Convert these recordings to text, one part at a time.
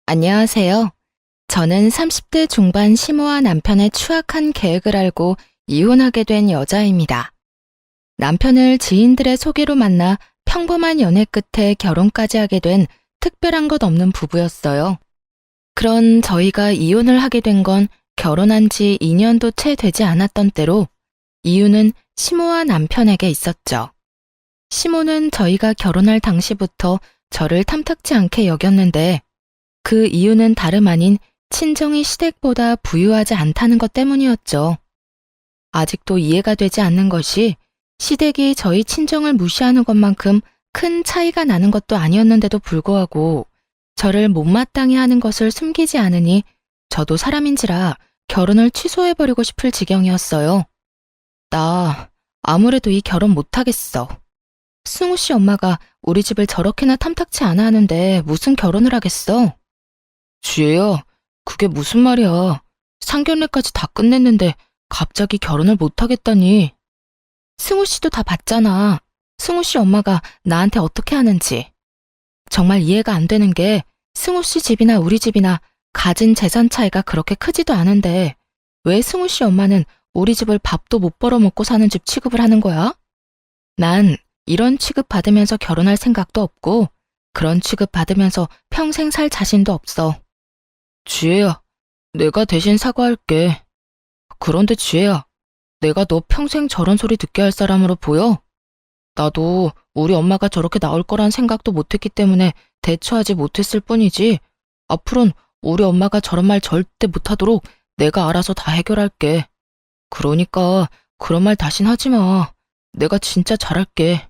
안녕하세요. 저는 30대 중반 시모와 남편의 추악한 계획을 알고 이혼하게 된 여자입니다. 남편을 지인들의 소개로 만나 평범한 연애 끝에 결혼까지 하게 된 특별한 것 없는 부부였어요. 그런 저희가 이혼을 하게 된 건 결혼한 지 2년도 채 되지 않았던 때로 이유는 시모와 남편에게 있었죠. 시모는 저희가 결혼할 당시부터 저를 탐탁지 않게 여겼는데 그 이유는 다름 아닌 친정이 시댁보다 부유하지 않다는 것 때문이었죠. 아직도 이해가 되지 않는 것이 시댁이 저희 친정을 무시하는 것만큼 큰 차이가 나는 것도 아니었는데도 불구하고 저를 못마땅해 하는 것을 숨기지 않으니 저도 사람인지라 결혼을 취소해버리고 싶을 지경이었어요. 나 아무래도 이 결혼 못하겠어. 승우 씨 엄마가 우리 집을 저렇게나 탐탁치 않아 하는데 무슨 결혼을 하겠어? 지혜야, 그게 무슨 말이야. 상견례까지 다 끝냈는데 갑자기 결혼을 못하겠다니. 승우 씨도 다 봤잖아. 승우 씨 엄마가 나한테 어떻게 하는지. 정말 이해가 안 되는 게 승우 씨 집이나 우리 집이나 가진 재산 차이가 그렇게 크지도 않은데 왜 승우 씨 엄마는 우리 집을 밥도 못 벌어먹고 사는 집 취급을 하는 거야? 난 이런 취급 받으면서 결혼할 생각도 없고 그런 취급 받으면서 평생 살 자신도 없어. 지혜야, 내가 대신 사과할게. 그런데 지혜야, 내가 너 평생 저런 소리 듣게 할 사람으로 보여? 나도 우리 엄마가 저렇게 나올 거란 생각도 못했기 때문에 대처하지 못했을 뿐이지. 앞으론 우리 엄마가 저런 말 절대 못하도록 내가 알아서 다 해결할게. 그러니까 그런 말 다신 하지 마. 내가 진짜 잘할게.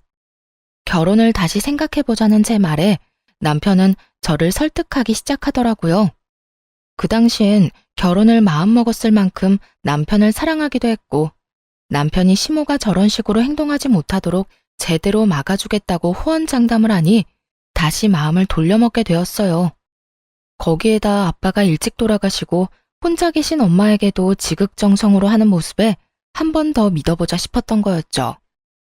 결혼을 다시 생각해보자는 제 말에 남편은 저를 설득하기 시작하더라고요. 그 당시엔 결혼을 마음먹었을 만큼 남편을 사랑하기도 했고 남편이 시모가 저런 식으로 행동하지 못하도록 제대로 막아주겠다고 호언장담을 하니 다시 마음을 돌려먹게 되었어요. 거기에다 아빠가 일찍 돌아가시고 혼자 계신 엄마에게도 지극정성으로 하는 모습에 한 번 더 믿어보자 싶었던 거였죠.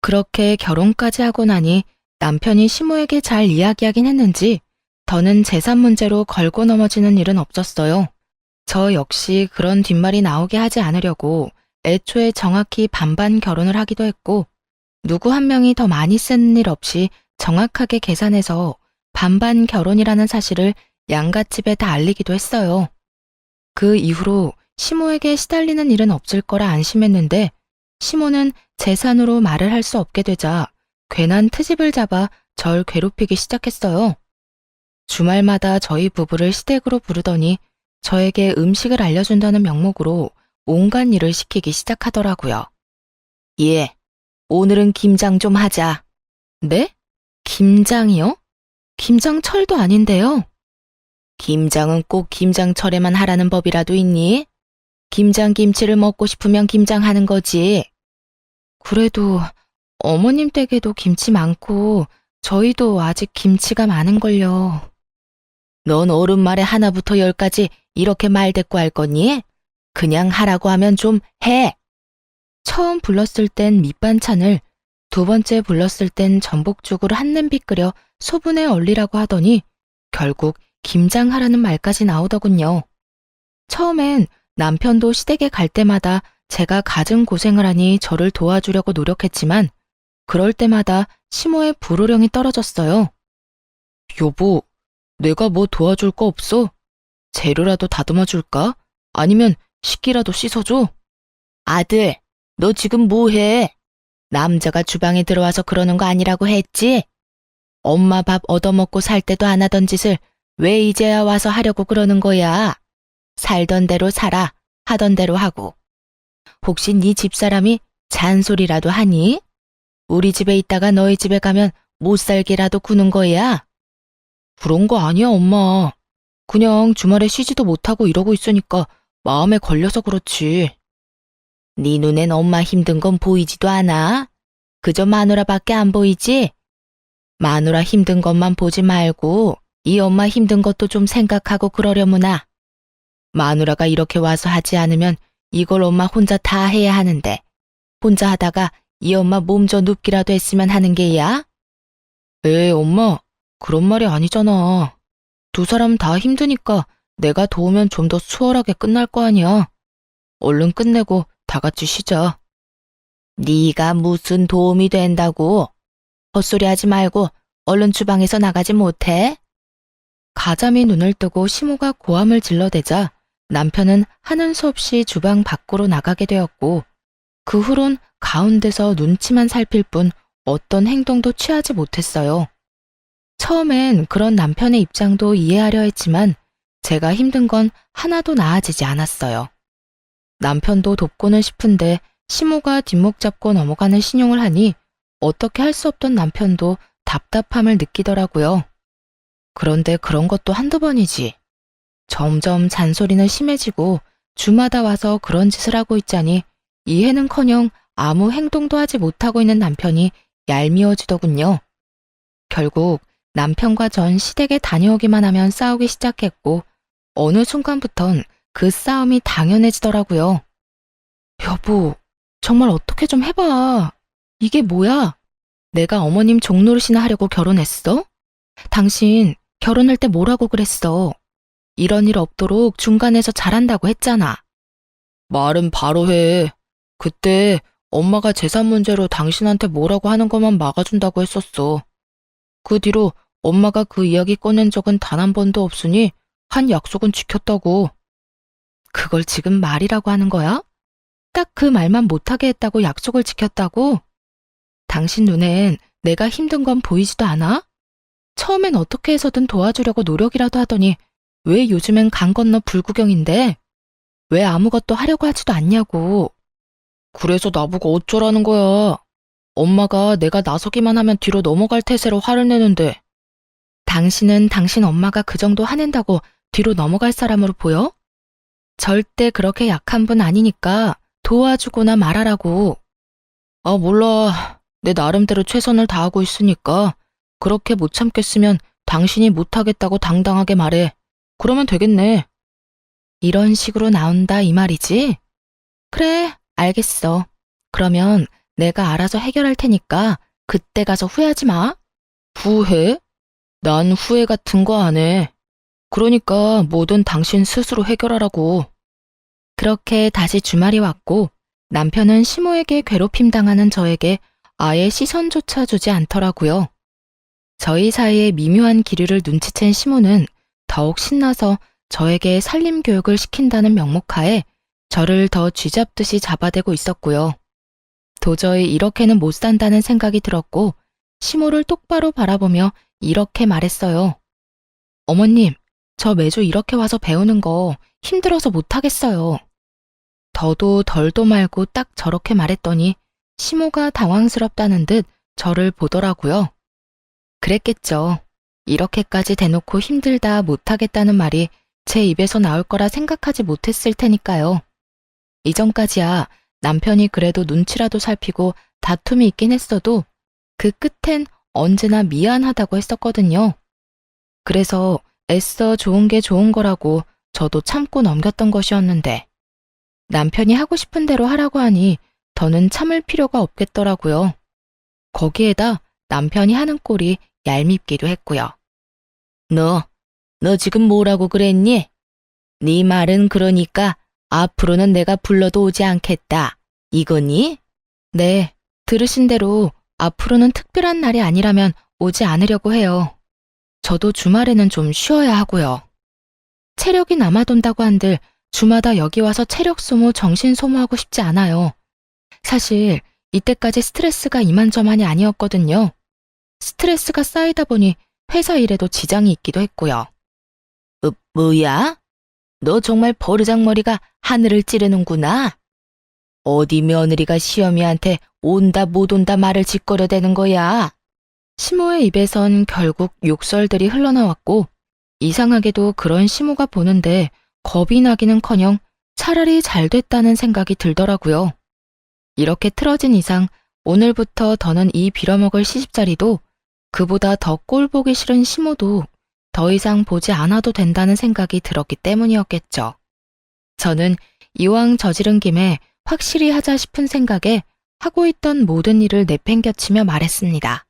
그렇게 결혼까지 하고 나니 남편이 시모에게 잘 이야기하긴 했는지 더는 재산 문제로 걸고 넘어지는 일은 없었어요. 저 역시 그런 뒷말이 나오게 하지 않으려고 애초에 정확히 반반 결혼을 하기도 했고 누구 한 명이 더 많이 쓰는 일 없이 정확하게 계산해서 반반 결혼이라는 사실을 양갓집에 다 알리기도 했어요. 그 이후로 시모에게 시달리는 일은 없을 거라 안심했는데 시모는 재산으로 말을 할 수 없게 되자 괜한 트집을 잡아 절 괴롭히기 시작했어요. 주말마다 저희 부부를 시댁으로 부르더니 저에게 음식을 알려준다는 명목으로 온갖 일을 시키기 시작하더라고요. 예, 오늘은 김장 좀 하자. 네? 김장이요? 김장철도 아닌데요. 김장은 꼭 김장철에만 하라는 법이라도 있니? 김장김치를 먹고 싶으면 김장하는 거지. 그래도 어머님 댁에도 김치 많고 저희도 아직 김치가 많은걸요. 넌 어른 말에 하나부터 열까지 이렇게 말대꾸 할 거니? 그냥 하라고 하면 좀 해. 처음 불렀을 땐 밑반찬을, 두 번째 불렀을 땐 전복죽을 한 냄비 끓여 소분에 얼리라고 하더니 결국 김장하라는 말까지 나오더군요. 처음엔 남편도 시댁에 갈 때마다 제가 갖은 고생을 하니 저를 도와주려고 노력했지만 그럴 때마다 시모의 불호령이 떨어졌어요. 여보, 내가 뭐 도와줄 거 없어? 재료라도 다듬어 줄까? 아니면 식기라도 씻어줘? 아들, 너 지금 뭐 해? 남자가 주방에 들어와서 그러는 거 아니라고 했지? 엄마 밥 얻어먹고 살 때도 안 하던 짓을 왜 이제야 와서 하려고 그러는 거야? 살던 대로 살아, 하던 대로 하고. 혹시 네 집사람이 잔소리라도 하니? 우리 집에 있다가 너희 집에 가면 못 살게라도 구는 거야? 그런 거 아니야, 엄마. 그냥 주말에 쉬지도 못하고 이러고 있으니까 마음에 걸려서 그렇지. 네 눈엔 엄마 힘든 건 보이지도 않아? 그저 마누라밖에 안 보이지? 마누라 힘든 것만 보지 말고 이 엄마 힘든 것도 좀 생각하고 그러려무나. 마누라가 이렇게 와서 하지 않으면 이걸 엄마 혼자 다 해야 하는데 혼자 하다가 이 엄마 몸져 눕기라도 했으면 하는 게야? 에이, 엄마, 그런 말이 아니잖아. 두 사람 다 힘드니까 내가 도우면 좀 더 수월하게 끝날 거 아니야. 얼른 끝내고 다 같이 쉬자. 네가 무슨 도움이 된다고? 헛소리 하지 말고 얼른 주방에서 나가지 못해? 가자미 눈을 뜨고 시모가 고함을 질러대자 남편은 하는 수 없이 주방 밖으로 나가게 되었고 그 후론 가운데서 눈치만 살필 뿐 어떤 행동도 취하지 못했어요. 처음엔 그런 남편의 입장도 이해하려 했지만 제가 힘든 건 하나도 나아지지 않았어요. 남편도 돕고는 싶은데 시모가 뒷목 잡고 넘어가는 신용을 하니 어떻게 할 수 없던 남편도 답답함을 느끼더라고요. 그런데 그런 것도 한두 번이지. 점점 잔소리는 심해지고 주마다 와서 그런 짓을 하고 있자니 이해는커녕 아무 행동도 하지 못하고 있는 남편이 얄미워지더군요. 결국 남편과 전 시댁에 다녀오기만 하면 싸우기 시작했고 어느 순간부턴 그 싸움이 당연해지더라고요. 여보, 정말 어떻게 좀 해봐. 이게 뭐야? 내가 어머님 종노릇이나 하려고 결혼했어? 당신 결혼할 때 뭐라고 그랬어? 이런 일 없도록 중간에서 잘한다고 했잖아. 말은 바로 해. 그때 엄마가 재산 문제로 당신한테 뭐라고 하는 것만 막아준다고 했었어. 그 뒤로 엄마가 그 이야기 꺼낸 적은 단 한 번도 없으니 한 약속은 지켰다고. 그걸 지금 말이라고 하는 거야? 딱 그 말만 못하게 했다고 약속을 지켰다고? 당신 눈엔 내가 힘든 건 보이지도 않아? 처음엔 어떻게 해서든 도와주려고 노력이라도 하더니 왜 요즘엔 강 건너 불구경인데? 왜 아무것도 하려고 하지도 않냐고. 그래서 나보고 어쩌라는 거야. 엄마가 내가 나서기만 하면 뒤로 넘어갈 태세로 화를 내는데. 당신은 당신 엄마가 그 정도 화낸다고 뒤로 넘어갈 사람으로 보여? 절대 그렇게 약한 분 아니니까 도와주거나 말하라고. 아, 몰라. 내 나름대로 최선을 다하고 있으니까 그렇게 못 참겠으면 당신이 못하겠다고 당당하게 말해. 그러면 되겠네. 이런 식으로 나온다 이 말이지? 그래, 알겠어. 그러면 내가 알아서 해결할 테니까 그때 가서 후회하지 마. 후회? 난 후회 같은 거 안 해. 그러니까 뭐든 당신 스스로 해결하라고. 그렇게 다시 주말이 왔고 남편은 시모에게 괴롭힘 당하는 저에게 아예 시선조차 주지 않더라고요. 저희 사이의 미묘한 기류를 눈치챈 시모는 더욱 신나서 저에게 살림 교육을 시킨다는 명목하에 저를 더 쥐잡듯이 잡아대고 있었고요. 도저히 이렇게는 못 산다는 생각이 들었고 시모를 똑바로 바라보며 이렇게 말했어요. 어머님, 저 매주 이렇게 와서 배우는 거 힘들어서 못하겠어요. 더도 덜도 말고 딱 저렇게 말했더니 시모가 당황스럽다는 듯 저를 보더라고요. 그랬겠죠. 이렇게까지 대놓고 힘들다 못하겠다는 말이 제 입에서 나올 거라 생각하지 못했을 테니까요. 이전까지야 남편이 그래도 눈치라도 살피고 다툼이 있긴 했어도 그 끝엔 언제나 미안하다고 했었거든요. 그래서 애써 좋은 게 좋은 거라고 저도 참고 넘겼던 것이었는데 남편이 하고 싶은 대로 하라고 하니 더는 참을 필요가 없겠더라고요. 거기에다 남편이 하는 꼴이 얄밉기도 했고요. 너 지금 뭐라고 그랬니? 네 말은 그러니까 앞으로는 내가 불러도 오지 않겠다. 이거니? 네, 들으신 대로 앞으로는 특별한 날이 아니라면 오지 않으려고 해요. 저도 주말에는 좀 쉬어야 하고요. 체력이 남아돈다고 한들 주마다 여기 와서 체력 소모, 정신 소모하고 싶지 않아요. 사실 이때까지 스트레스가 이만저만이 아니었거든요. 스트레스가 쌓이다 보니 회사 일에도 지장이 있기도 했고요. 뭐야? 너 정말 버르장머리가 하늘을 찌르는구나. 어디 며느리가 시어미한테 온다 못 온다 말을 짓거려대는 거야. 시모의 입에선 결국 욕설들이 흘러나왔고 이상하게도 그런 시모가 보는데 겁이 나기는커녕 차라리 잘 됐다는 생각이 들더라고요. 이렇게 틀어진 이상 오늘부터 더는 이 빌어먹을 시집살이도 그보다 더 꼴보기 싫은 시모도 더 이상 보지 않아도 된다는 생각이 들었기 때문이었겠죠. 저는 이왕 저지른 김에 확실히 하자 싶은 생각에 하고 있던 모든 일을 내팽겨치며 말했습니다.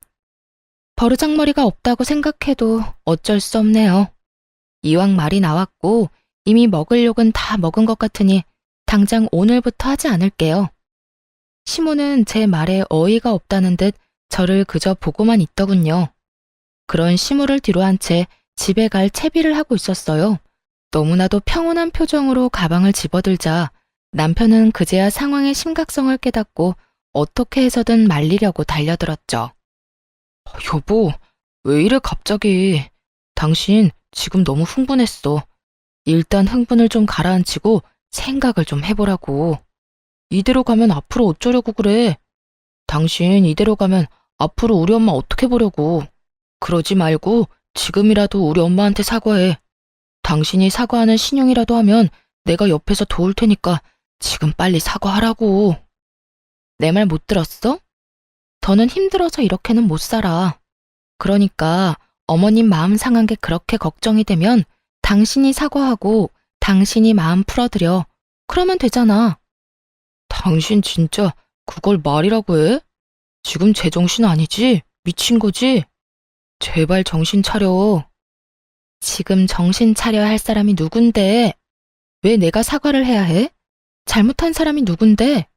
버르장머리가 없다고 생각해도 어쩔 수 없네요. 이왕 말이 나왔고 이미 먹을 욕은 다 먹은 것 같으니 당장 오늘부터 하지 않을게요. 시모는 제 말에 어이가 없다는 듯 저를 그저 보고만 있더군요. 그런 시모를 뒤로 한 채 집에 갈 채비를 하고 있었어요. 너무나도 평온한 표정으로 가방을 집어들자 남편은 그제야 상황의 심각성을 깨닫고 어떻게 해서든 말리려고 달려들었죠. 여보, 왜 이래 갑자기? 당신 지금 너무 흥분했어. 일단 흥분을 좀 가라앉히고 생각을 좀 해보라고. 이대로 가면 앞으로 어쩌려고 그래? 당신 이대로 가면 앞으로 우리 엄마 어떻게 보려고. 그러지 말고 지금이라도 우리 엄마한테 사과해. 당신이 사과하는 신용이라도 하면 내가 옆에서 도울 테니까 지금 빨리 사과하라고. 내 말 못 들었어? 더는 힘들어서 이렇게는 못 살아. 그러니까 어머님 마음 상한 게 그렇게 걱정이 되면 당신이 사과하고 당신이 마음 풀어드려. 그러면 되잖아. 당신 진짜 그걸 말이라고 해? 지금 제정신 아니지? 미친 거지? 제발 정신 차려. 지금 정신 차려야 할 사람이 누군데? 왜 내가 사과를 해야 해? 잘못한 사람이 누군데?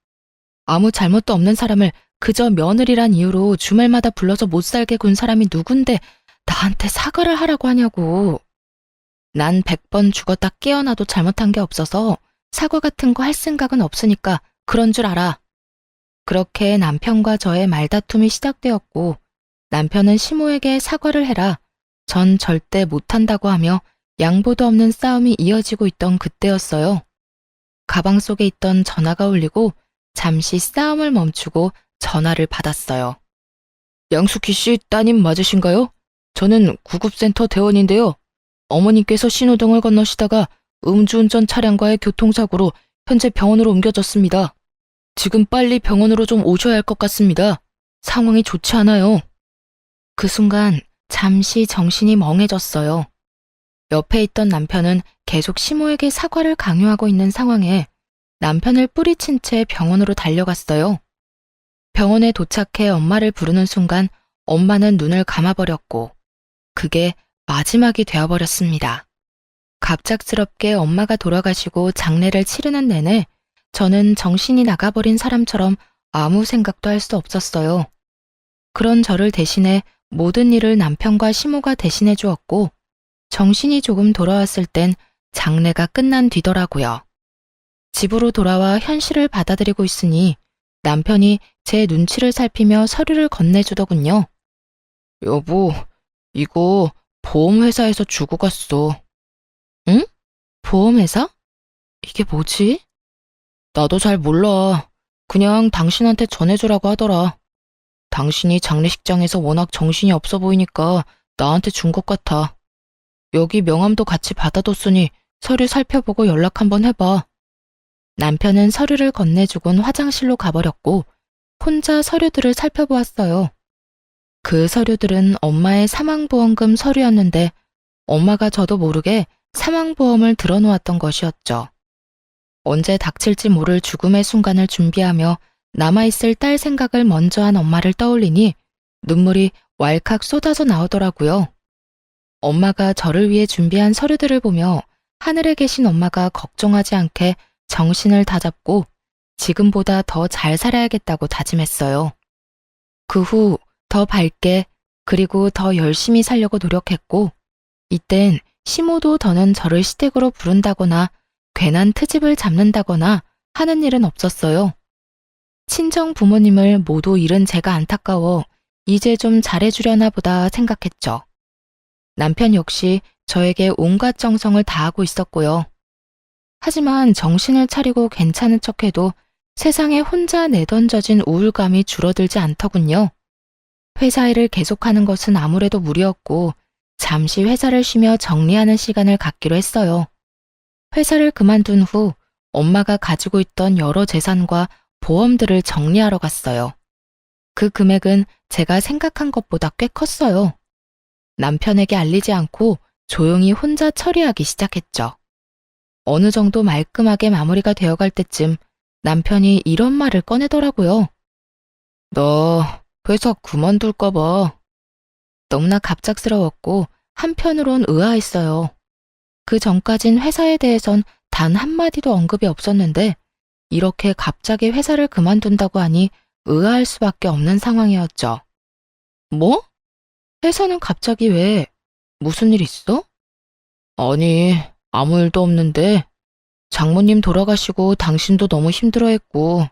아무 잘못도 없는 사람을 그저 며느리란 이유로 주말마다 불러서 못 살게 군 사람이 누군데 나한테 사과를 하라고 하냐고. 난 100번 죽었다 깨어나도 잘못한 게 없어서 사과 같은 거 할 생각은 없으니까 그런 줄 알아. 그렇게 남편과 저의 말다툼이 시작되었고 남편은 시모에게 사과를 해라. 전 절대 못한다고 하며 양보도 없는 싸움이 이어지고 있던 그때였어요. 가방 속에 있던 전화가 울리고 잠시 싸움을 멈추고 전화를 받았어요. 양수키 씨 따님 맞으신가요? 저는 구급센터 대원인데요. 어머님께서 신호등을 건너시다가 음주운전 차량과의 교통사고로 현재 병원으로 옮겨졌습니다. 지금 빨리 병원으로 좀 오셔야 할 것 같습니다. 상황이 좋지 않아요. 그 순간 잠시 정신이 멍해졌어요. 옆에 있던 남편은 계속 시모에게 사과를 강요하고 있는 상황에 남편을 뿌리친 채 병원으로 달려갔어요. 병원에 도착해 엄마를 부르는 순간 엄마는 눈을 감아버렸고 그게 마지막이 되어버렸습니다. 갑작스럽게 엄마가 돌아가시고 장례를 치르는 내내 저는 정신이 나가버린 사람처럼 아무 생각도 할 수 없었어요. 그런 저를 대신해 모든 일을 남편과 시모가 대신해 주었고 정신이 조금 돌아왔을 땐 장례가 끝난 뒤더라고요. 집으로 돌아와 현실을 받아들이고 있으니 남편이 제 눈치를 살피며 서류를 건네주더군요. 여보, 이거 보험회사에서 주고 갔어. 응? 보험회사? 이게 뭐지? 나도 잘 몰라. 그냥 당신한테 전해주라고 하더라. 당신이 장례식장에서 워낙 정신이 없어 보이니까 나한테 준 것 같아. 여기 명함도 같이 받아뒀으니 서류 살펴보고 연락 한번 해봐. 남편은 서류를 건네주곤 화장실로 가버렸고 혼자 서류들을 살펴보았어요. 그 서류들은 엄마의 사망보험금 서류였는데 엄마가 저도 모르게 사망보험을 들어놓았던 것이었죠. 언제 닥칠지 모를 죽음의 순간을 준비하며 남아있을 딸 생각을 먼저 한 엄마를 떠올리니 눈물이 왈칵 쏟아져 나오더라고요. 엄마가 저를 위해 준비한 서류들을 보며 하늘에 계신 엄마가 걱정하지 않게 정신을 다잡고 지금보다 더 잘 살아야겠다고 다짐했어요. 그 후 더 밝게 그리고 더 열심히 살려고 노력했고 이땐 시모도 더는 저를 시댁으로 부른다거나 괜한 트집을 잡는다거나 하는 일은 없었어요. 친정 부모님을 모두 잃은 제가 안타까워 이제 좀 잘해주려나 보다 생각했죠. 남편 역시 저에게 온갖 정성을 다하고 있었고요. 하지만 정신을 차리고 괜찮은 척해도 세상에 혼자 내던져진 우울감이 줄어들지 않더군요. 회사 일을 계속하는 것은 아무래도 무리였고 잠시 회사를 쉬며 정리하는 시간을 갖기로 했어요. 회사를 그만둔 후 엄마가 가지고 있던 여러 재산과 보험들을 정리하러 갔어요. 그 금액은 제가 생각한 것보다 꽤 컸어요. 남편에게 알리지 않고 조용히 혼자 처리하기 시작했죠. 어느 정도 말끔하게 마무리가 되어갈 때쯤 남편이 이런 말을 꺼내더라고요. 너 회사 그만둘까 봐. 너무나 갑작스러웠고 한편으론 의아했어요. 그 전까진 회사에 대해선 단 한마디도 언급이 없었는데 이렇게 갑자기 회사를 그만둔다고 하니 의아할 수밖에 없는 상황이었죠. 뭐? 회사는 갑자기 왜? 무슨 일 있어? 아니, 아무 일도 없는데 장모님 돌아가시고 당신도 너무 힘들어했고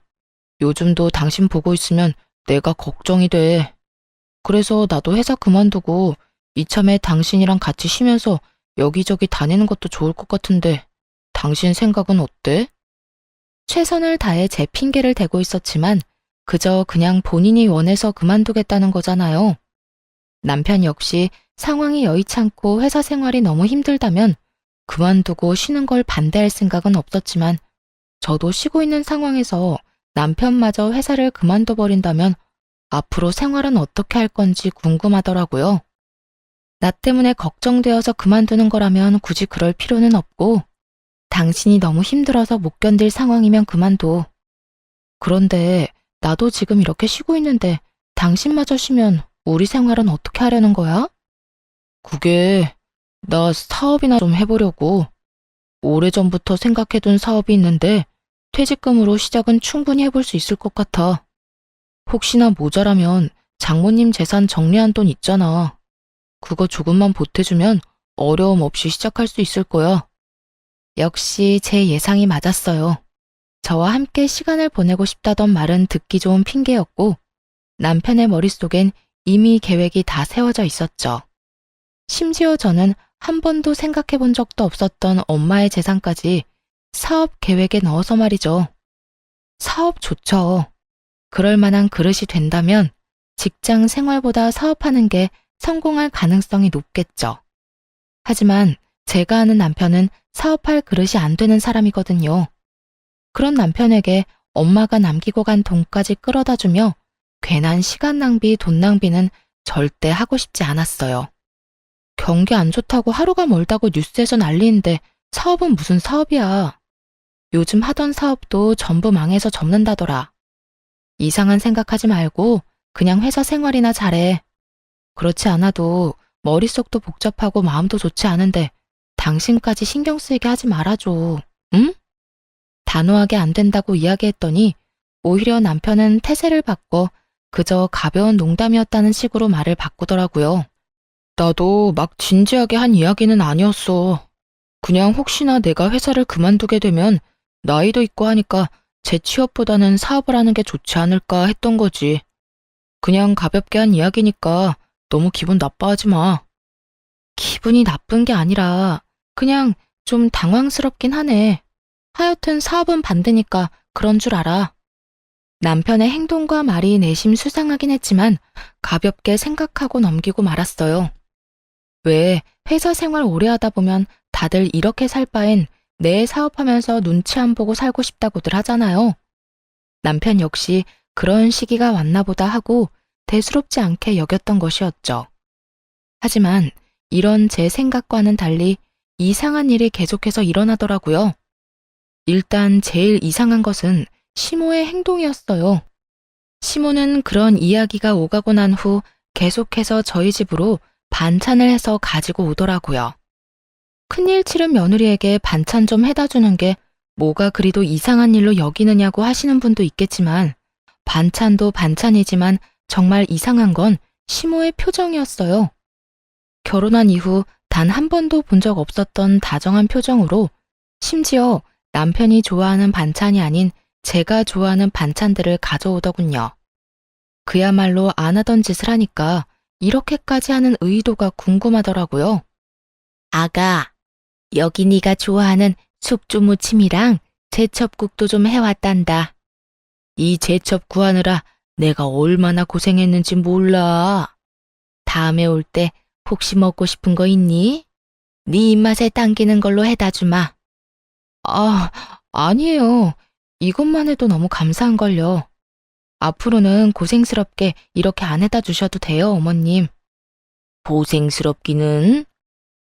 요즘도 당신 보고 있으면 내가 걱정이 돼. 그래서 나도 회사 그만두고 이참에 당신이랑 같이 쉬면서 여기저기 다니는 것도 좋을 것 같은데 당신 생각은 어때? 최선을 다해 제 핑계를 대고 있었지만 그저 그냥 본인이 원해서 그만두겠다는 거잖아요. 남편 역시 상황이 여의찮고 회사 생활이 너무 힘들다면 그만두고 쉬는 걸 반대할 생각은 없었지만 저도 쉬고 있는 상황에서 남편마저 회사를 그만둬 버린다면 앞으로 생활은 어떻게 할 건지 궁금하더라고요. 나 때문에 걱정되어서 그만두는 거라면 굳이 그럴 필요는 없고 당신이 너무 힘들어서 못 견딜 상황이면 그만둬. 그런데 나도 지금 이렇게 쉬고 있는데 당신마저 쉬면 우리 생활은 어떻게 하려는 거야? 그게 나 사업이나 좀 해보려고. 오래전부터 생각해둔 사업이 있는데 퇴직금으로 시작은 충분히 해볼 수 있을 것 같아. 혹시나 모자라면 장모님 재산 정리한 돈 있잖아. 그거 조금만 보태주면 어려움 없이 시작할 수 있을 거야. 역시 제 예상이 맞았어요. 저와 함께 시간을 보내고 싶다던 말은 듣기 좋은 핑계였고 남편의 머릿속엔 이미 계획이 다 세워져 있었죠. 심지어 저는 한 번도 생각해 본 적도 없었던 엄마의 재산까지 사업 계획에 넣어서 말이죠. 사업 좋죠. 그럴 만한 그릇이 된다면 직장 생활보다 사업하는 게 성공할 가능성이 높겠죠. 하지만 제가 아는 남편은 사업할 그릇이 안 되는 사람이거든요. 그런 남편에게 엄마가 남기고 간 돈까지 끌어다 주며 괜한 시간 낭비, 돈 낭비는 절대 하고 싶지 않았어요. 경기 안 좋다고 하루가 멀다고 뉴스에서 난리인데 사업은 무슨 사업이야. 요즘 하던 사업도 전부 망해서 접는다더라. 이상한 생각하지 말고 그냥 회사 생활이나 잘해. 그렇지 않아도 머릿속도 복잡하고 마음도 좋지 않은데 당신까지 신경 쓰이게 하지 말아줘. 응? 단호하게 안 된다고 이야기했더니 오히려 남편은 태세를 바꿔 그저 가벼운 농담이었다는 식으로 말을 바꾸더라고요. 나도 막 진지하게 한 이야기는 아니었어. 그냥 혹시나 내가 회사를 그만두게 되면 나이도 있고 하니까 재취업보다는 사업을 하는 게 좋지 않을까 했던 거지. 그냥 가볍게 한 이야기니까 너무 기분 나빠하지 마. 기분이 나쁜 게 아니라 그냥 좀 당황스럽긴 하네. 하여튼 사업은 반대니까 그런 줄 알아. 남편의 행동과 말이 내심 수상하긴 했지만 가볍게 생각하고 넘기고 말았어요. 왜 회사 생활 오래 하다 보면 다들 이렇게 살 바엔 내 사업하면서 눈치 안 보고 살고 싶다고들 하잖아요. 남편 역시 그런 시기가 왔나 보다 하고 대수롭지 않게 여겼던 것이었죠. 하지만 이런 제 생각과는 달리 이상한 일이 계속해서 일어나더라고요. 일단 제일 이상한 것은 시모의 행동이었어요. 시모는 그런 이야기가 오가고 난 후 계속해서 저희 집으로 반찬을 해서 가지고 오더라고요. 큰일 치른 며느리에게 반찬 좀 해다 주는 게 뭐가 그리도 이상한 일로 여기느냐고 하시는 분도 있겠지만 반찬도 반찬이지만 정말 이상한 건 시모의 표정이었어요. 결혼한 이후 단 한 번도 본 적 없었던 다정한 표정으로 심지어 남편이 좋아하는 반찬이 아닌 제가 좋아하는 반찬들을 가져오더군요. 그야말로 안 하던 짓을 하니까 이렇게까지 하는 의도가 궁금하더라고요. 아가, 여기 네가 좋아하는 숙주무침이랑 제첩국도 좀 해왔단다. 이 제첩 구하느라 내가 얼마나 고생했는지 몰라. 다음에 올 때 혹시 먹고 싶은 거 있니? 네 입맛에 당기는 걸로 해다 주마. 아, 아니에요. 이것만 해도 너무 감사한걸요. 앞으로는 고생스럽게 이렇게 안 해다 주셔도 돼요, 어머님. 고생스럽기는?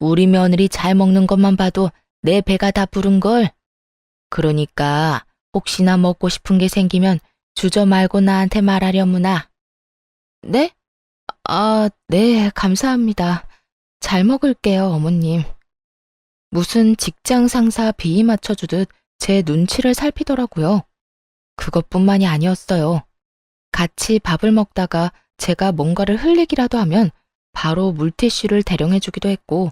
우리 며느리 잘 먹는 것만 봐도 내 배가 다 부른걸. 그러니까 혹시나 먹고 싶은 게 생기면 주저 말고 나한테 말하려무나. 네? 아, 네, 감사합니다. 잘 먹을게요, 어머님. 무슨 직장 상사 비위 맞춰주듯 제 눈치를 살피더라고요. 그것뿐만이 아니었어요. 같이 밥을 먹다가 제가 뭔가를 흘리기라도 하면 바로 물티슈를 대령해주기도 했고,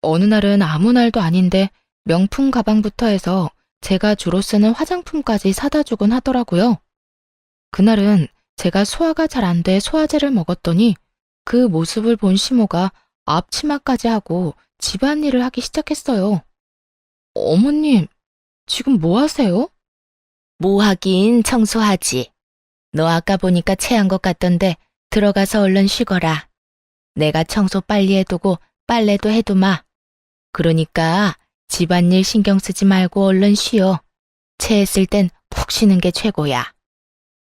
어느 날은 아무 날도 아닌데 명품 가방부터 해서 제가 주로 쓰는 화장품까지 사다 주곤 하더라고요. 그날은 제가 소화가 잘 안 돼 소화제를 먹었더니 그 모습을 본 시모가 앞치마까지 하고 집안일을 하기 시작했어요. 어머님, 지금 뭐 하세요? 뭐 하긴 청소하지. 너 아까 보니까 체한 것 같던데 들어가서 얼른 쉬거라. 내가 청소 빨리 해두고 빨래도 해두마. 그러니까 집안일 신경 쓰지 말고 얼른 쉬어. 체했을 땐 푹 쉬는 게 최고야.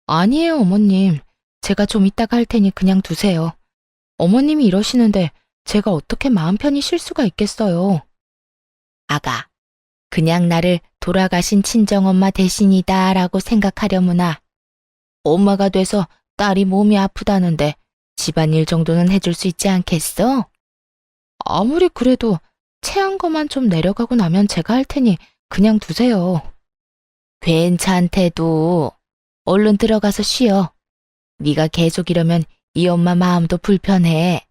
아니에요, 어머님. 제가 좀 이따가 할 테니 그냥 두세요. 어머님이 이러시는데 제가 어떻게 마음 편히 쉴 수가 있겠어요. 아가, 그냥 나를 돌아가신 친정엄마 대신이다 라고 생각하려무나. 엄마가 돼서 딸이 몸이 아프다는데 집안일 정도는 해줄 수 있지 않겠어? 아무리 그래도 체한 것만 좀 내려가고 나면 제가 할 테니 그냥 두세요. 괜찮대도 얼른 들어가서 쉬어. 네가 계속 이러면 이 엄마 마음도 불편해.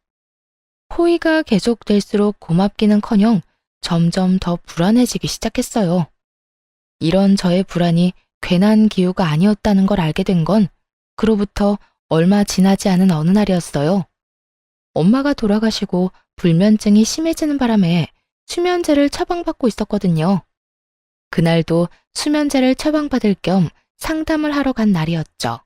호의가 계속될수록 고맙기는커녕 점점 더 불안해지기 시작했어요. 이런 저의 불안이 괜한 기우가 아니었다는 걸 알게 된 건 그로부터 얼마 지나지 않은 어느 날이었어요. 엄마가 돌아가시고 불면증이 심해지는 바람에 수면제를 처방받고 있었거든요. 그날도 수면제를 처방받을 겸 상담을 하러 간 날이었죠.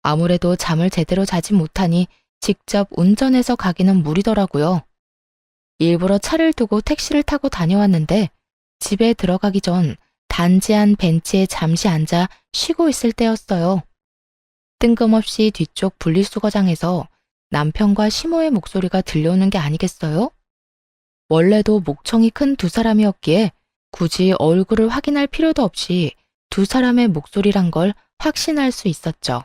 아무래도 잠을 제대로 자지 못하니 직접 운전해서 가기는 무리더라고요. 일부러 차를 두고 택시를 타고 다녀왔는데 집에 들어가기 전 단지 한 벤치에 잠시 앉아 쉬고 있을 때였어요. 뜬금없이 뒤쪽 분리수거장에서 남편과 시모의 목소리가 들려오는 게 아니겠어요? 원래도 목청이 큰 두 사람이었기에 굳이 얼굴을 확인할 필요도 없이 두 사람의 목소리란 걸 확신할 수 있었죠.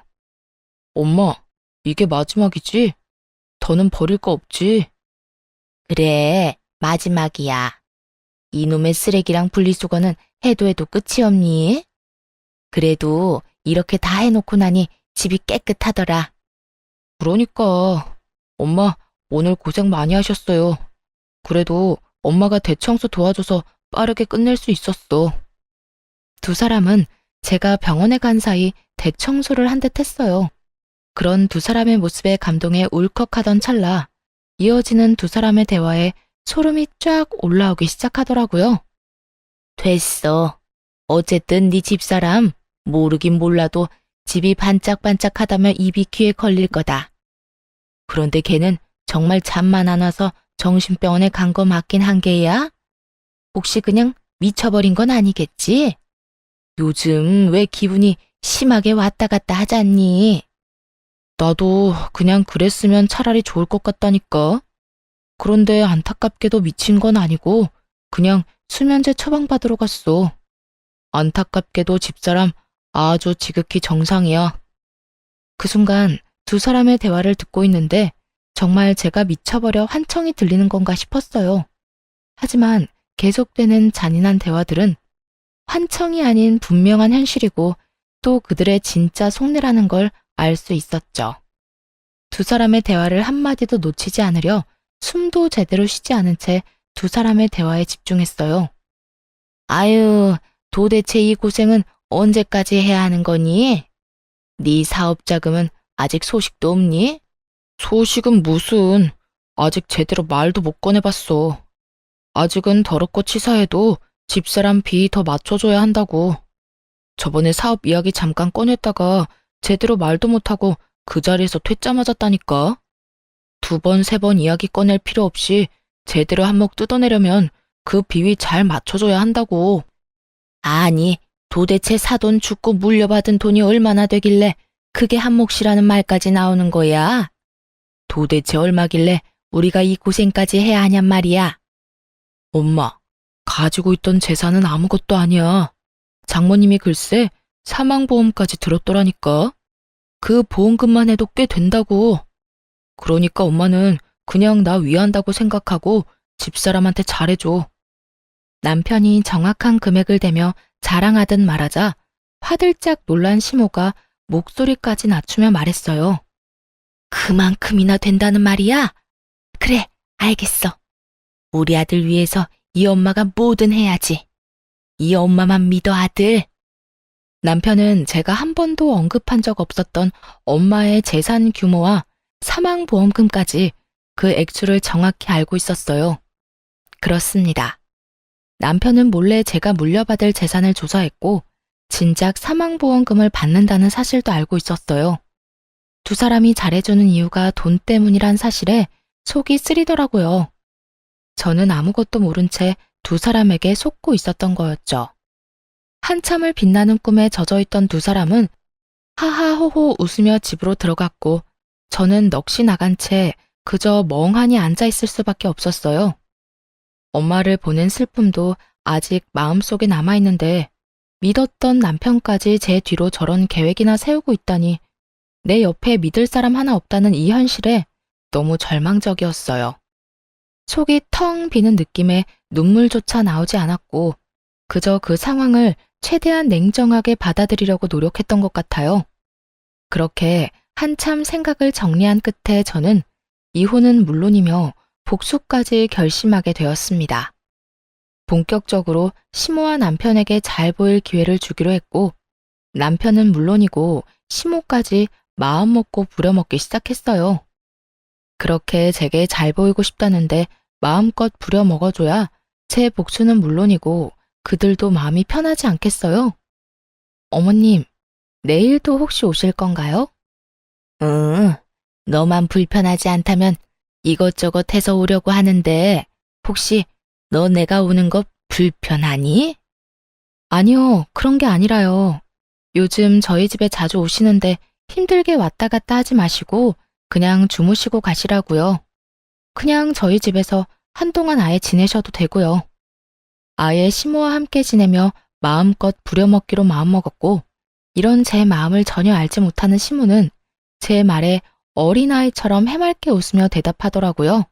엄마, 이게 마지막이지? 더는 버릴 거 없지? 그래, 마지막이야. 이놈의 쓰레기랑 분리수거는 해도 해도 끝이 없니? 그래도 이렇게 다 해놓고 나니 집이 깨끗하더라. 그러니까 엄마 오늘 고생 많이 하셨어요. 그래도 엄마가 대청소 도와줘서 빠르게 끝낼 수 있었어. 두 사람은 제가 병원에 간 사이 대청소를 한 듯 했어요. 그런 두 사람의 모습에 감동해 울컥하던 찰나 이어지는 두 사람의 대화에 소름이 쫙 올라오기 시작하더라고요. 됐어. 어쨌든 네 집사람 모르긴 몰라도 집이 반짝반짝하다며 입이 귀에 걸릴 거다. 그런데 걔는 정말 잠만 안 와서 정신병원에 간 거 맞긴 한 게야? 혹시 그냥 미쳐버린 건 아니겠지? 요즘 왜 기분이 심하게 왔다 갔다 하잖니? 나도 그냥 그랬으면 차라리 좋을 것 같다니까. 그런데 안타깝게도 미친 건 아니고 그냥 수면제 처방받으러 갔어. 안타깝게도 집사람 아주 지극히 정상이야. 그 순간 두 사람의 대화를 듣고 있는데 정말 제가 미쳐버려 환청이 들리는 건가 싶었어요. 하지만 계속되는 잔인한 대화들은 환청이 아닌 분명한 현실이고 또 그들의 진짜 속내라는 걸 알 수 있었죠. 두 사람의 대화를 한마디도 놓치지 않으려 숨도 제대로 쉬지 않은 채 두 사람의 대화에 집중했어요. 아유, 도대체 이 고생은 언제까지 해야 하는 거니? 네 사업 자금은 아직 소식도 없니? 소식은 무슨, 아직 제대로 말도 못 꺼내봤어. 아직은 더럽고 치사해도 집사람 비 더 맞춰줘야 한다고. 저번에 사업 이야기 잠깐 꺼냈다가 제대로 말도 못하고 그 자리에서 퇴짜 맞았다니까. 두 번, 세 번 이야기 꺼낼 필요 없이 제대로 한몫 뜯어내려면 그 비위 잘 맞춰줘야 한다고. 아니, 도대체 사돈 죽고 물려받은 돈이 얼마나 되길래 그게 한몫이라는 말까지 나오는 거야? 도대체 얼마길래 우리가 이 고생까지 해야 하냔 말이야. 엄마, 가지고 있던 재산은 아무것도 아니야. 장모님이 글쎄 사망보험까지 들었더라니까. 그 보험금만 해도 꽤 된다고. 그러니까 엄마는 그냥 나 위한다고 생각하고 집사람한테 잘해줘. 남편이 정확한 금액을 대며 자랑하듯 말하자 화들짝 놀란 시모가 목소리까지 낮추며 말했어요. 그만큼이나 된다는 말이야? 그래, 알겠어. 우리 아들 위해서 이 엄마가 뭐든 해야지. 이 엄마만 믿어, 아들. 남편은 제가 한 번도 언급한 적 없었던 엄마의 재산 규모와 사망보험금까지 그 액수를 정확히 알고 있었어요. 그렇습니다. 남편은 몰래 제가 물려받을 재산을 조사했고 진작 사망보험금을 받는다는 사실도 알고 있었어요. 두 사람이 잘해주는 이유가 돈 때문이란 사실에 속이 쓰리더라고요. 저는 아무것도 모른 채 두 사람에게 속고 있었던 거였죠. 한참을 빛나는 꿈에 젖어있던 두 사람은 하하호호 웃으며 집으로 들어갔고 저는 넋이 나간 채 그저 멍하니 앉아있을 수밖에 없었어요. 엄마를 보낸 슬픔도 아직 마음속에 남아있는데 믿었던 남편까지 제 뒤로 저런 계획이나 세우고 있다니 내 옆에 믿을 사람 하나 없다는 이 현실에 너무 절망적이었어요. 속이 텅 비는 느낌에 눈물조차 나오지 않았고 그저 그 상황을 최대한 냉정하게 받아들이려고 노력했던 것 같아요. 그렇게 한참 생각을 정리한 끝에 저는 이혼은 물론이며 복수까지 결심하게 되었습니다. 본격적으로 시모와 남편에게 잘 보일 기회를 주기로 했고 남편은 물론이고 시모까지 마음먹고 부려먹기 시작했어요. 그렇게 제게 잘 보이고 싶다는데 마음껏 부려먹어줘야 제 복수는 물론이고 그들도 마음이 편하지 않겠어요? 어머님, 내일도 혹시 오실 건가요? 응, 너만 불편하지 않다면 이것저것 해서 오려고 하는데 혹시 너 내가 오는 거 불편하니? 아니요, 그런 게 아니라요. 요즘 저희 집에 자주 오시는데 힘들게 왔다 갔다 하지 마시고 그냥 주무시고 가시라고요. 그냥 저희 집에서 한동안 아예 지내셔도 되고요. 아예 시모와 함께 지내며 마음껏 부려먹기로 마음먹었고 이런 제 마음을 전혀 알지 못하는 시모는 제 말에 어린아이처럼 해맑게 웃으며 대답하더라고요.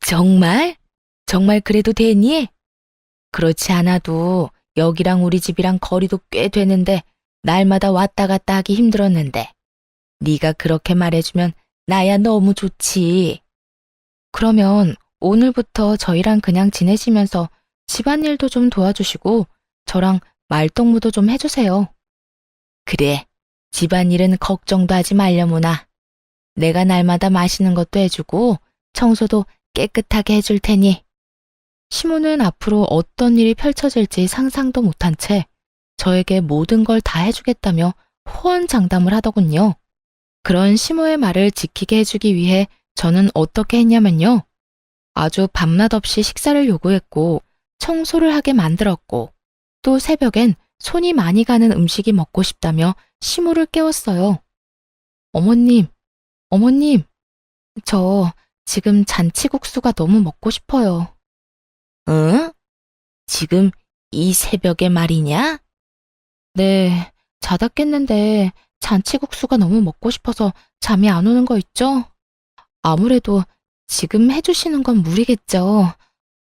정말? 정말 그래도 되니? 그렇지 않아도 여기랑 우리 집이랑 거리도 꽤 되는데 날마다 왔다 갔다 하기 힘들었는데 네가 그렇게 말해주면 나야 너무 좋지. 그러면 오늘부터 저희랑 그냥 지내시면서 집안일도 좀 도와주시고 저랑 말동무도 좀 해주세요. 그래, 집안일은 걱정도 하지 말려무나. 내가 날마다 마시는 것도 해주고 청소도 깨끗하게 해줄 테니. 시모는 앞으로 어떤 일이 펼쳐질지 상상도 못한 채 저에게 모든 걸 다 해주겠다며 호언장담을 하더군요. 그런 시모의 말을 지키게 해주기 위해 저는 어떻게 했냐면요. 아주 밤낮 없이 식사를 요구했고 청소를 하게 만들었고 또 새벽엔 손이 많이 가는 음식이 먹고 싶다며 시모를 깨웠어요. 어머님, 어머님, 저 지금 잔치국수가 너무 먹고 싶어요. 응? 지금 이 새벽에 말이냐? 네, 자다 깼는데 잔치국수가 너무 먹고 싶어서 잠이 안 오는 거 있죠? 아무래도 지금 해주시는 건 무리겠죠.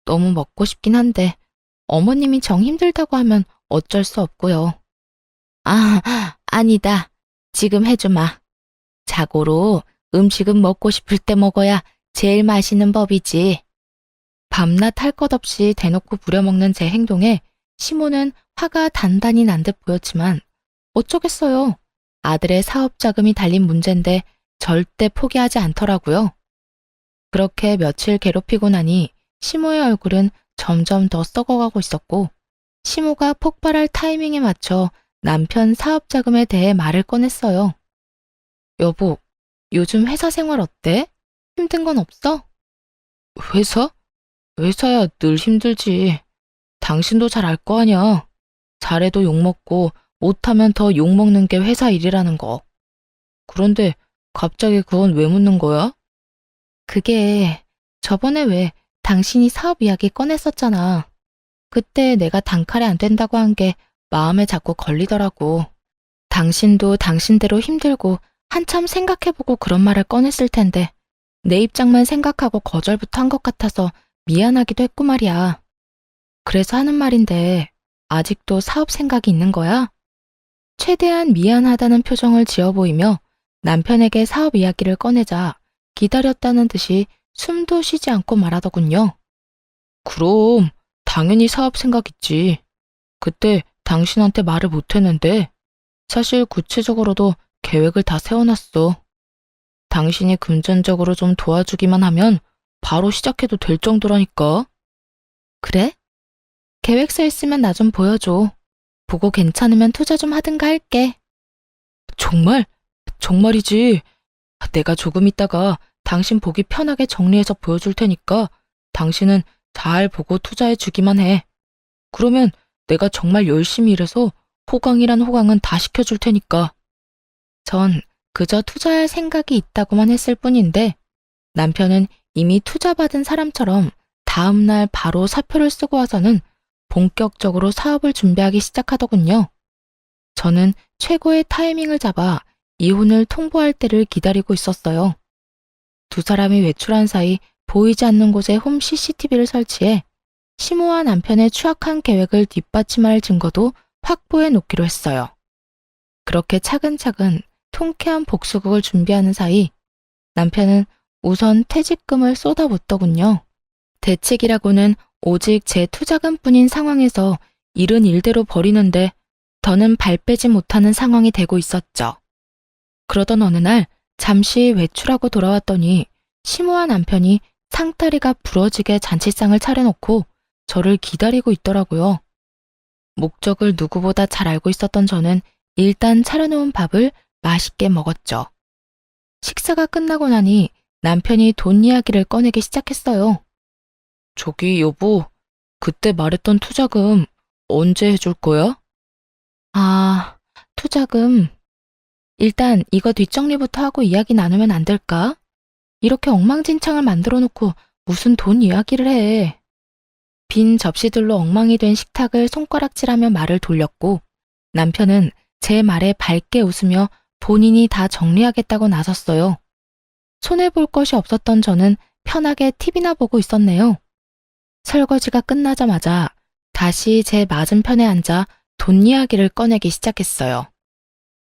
너무 먹고 싶긴 한데 어머님이 정 힘들다고 하면 어쩔 수 없고요. 아, 아니다. 지금 해주마. 자고로 음식은 먹고 싶을 때 먹어야 제일 맛있는 법이지. 밤낮 할 것 없이 대놓고 부려먹는 제 행동에 시모는 화가 단단히 난 듯 보였지만 어쩌겠어요. 아들의 사업 자금이 달린 문제인데 절대 포기하지 않더라고요. 그렇게 며칠 괴롭히고 나니 시모의 얼굴은 점점 더 썩어가고 있었고 시모가 폭발할 타이밍에 맞춰 남편 사업 자금에 대해 말을 꺼냈어요. 여보, 요즘 회사 생활 어때? 힘든 건 없어? 회사? 회사야 늘 힘들지. 당신도 잘 알 거 아냐. 잘해도 욕먹고 못하면 더 욕먹는 게 회사 일이라는 거. 그런데 갑자기 그건 왜 묻는 거야? 그게 저번에 왜 당신이 사업 이야기 꺼냈었잖아. 그때 내가 단칼에 안 된다고 한 게 마음에 자꾸 걸리더라고. 당신도 당신대로 힘들고 한참 생각해보고 그런 말을 꺼냈을 텐데 내 입장만 생각하고 거절부터 한 것 같아서 미안하기도 했고 말이야. 그래서 하는 말인데 아직도 사업 생각이 있는 거야? 최대한 미안하다는 표정을 지어 보이며 남편에게 사업 이야기를 꺼내자 기다렸다는 듯이 숨도 쉬지 않고 말하더군요. 그럼 당연히 사업 생각 있지. 그때 당신한테 말을 못했는데 사실 구체적으로도 계획을 다 세워놨어. 당신이 금전적으로 좀 도와주기만 하면 바로 시작해도 될 정도라니까. 그래? 계획서 있으면 나 좀 보여줘. 보고 괜찮으면 투자 좀 하든가 할게. 정말? 정말이지. 내가 조금 있다가 당신 보기 편하게 정리해서 보여줄 테니까 당신은 잘 보고 투자해 주기만 해. 그러면 내가 정말 열심히 일해서 호강이란 호강은 다 시켜줄 테니까. 전 그저 투자할 생각이 있다고만 했을 뿐인데 남편은 이미 투자받은 사람처럼 다음날 바로 사표를 쓰고 와서는 본격적으로 사업을 준비하기 시작하더군요. 저는 최고의 타이밍을 잡아 이혼을 통보할 때를 기다리고 있었어요. 두 사람이 외출한 사이 보이지 않는 곳에 홈 CCTV를 설치해 시모와 남편의 추악한 계획을 뒷받침할 증거도 확보해 놓기로 했어요. 그렇게 차근차근 통쾌한 복수극을 준비하는 사이 남편은 우선 퇴직금을 쏟아붓더군요. 대책이라고는 오직 제 투자금뿐인 상황에서 일은 일대로 벌이는데 더는 발 빼지 못하는 상황이 되고 있었죠. 그러던 어느 날 잠시 외출하고 돌아왔더니 시모와 남편이 상다리가 부러지게 잔치상을 차려놓고 저를 기다리고 있더라고요. 목적을 누구보다 잘 알고 있었던 저는 일단 차려놓은 밥을 맛있게 먹었죠. 식사가 끝나고 나니 남편이 돈 이야기를 꺼내기 시작했어요. 저기 여보, 그때 말했던 투자금 언제 해줄 거야? 아, 투자금. 일단 이거 뒷정리부터 하고 이야기 나누면 안 될까? 이렇게 엉망진창을 만들어 놓고 무슨 돈 이야기를 해. 빈 접시들로 엉망이 된 식탁을 손가락질하며 말을 돌렸고 남편은 제 말에 밝게 웃으며 본인이 다 정리하겠다고 나섰어요. 손해볼 것이 없었던 저는 편하게 TV나 보고 있었네요. 설거지가 끝나자마자 다시 제 맞은편에 앉아 돈 이야기를 꺼내기 시작했어요.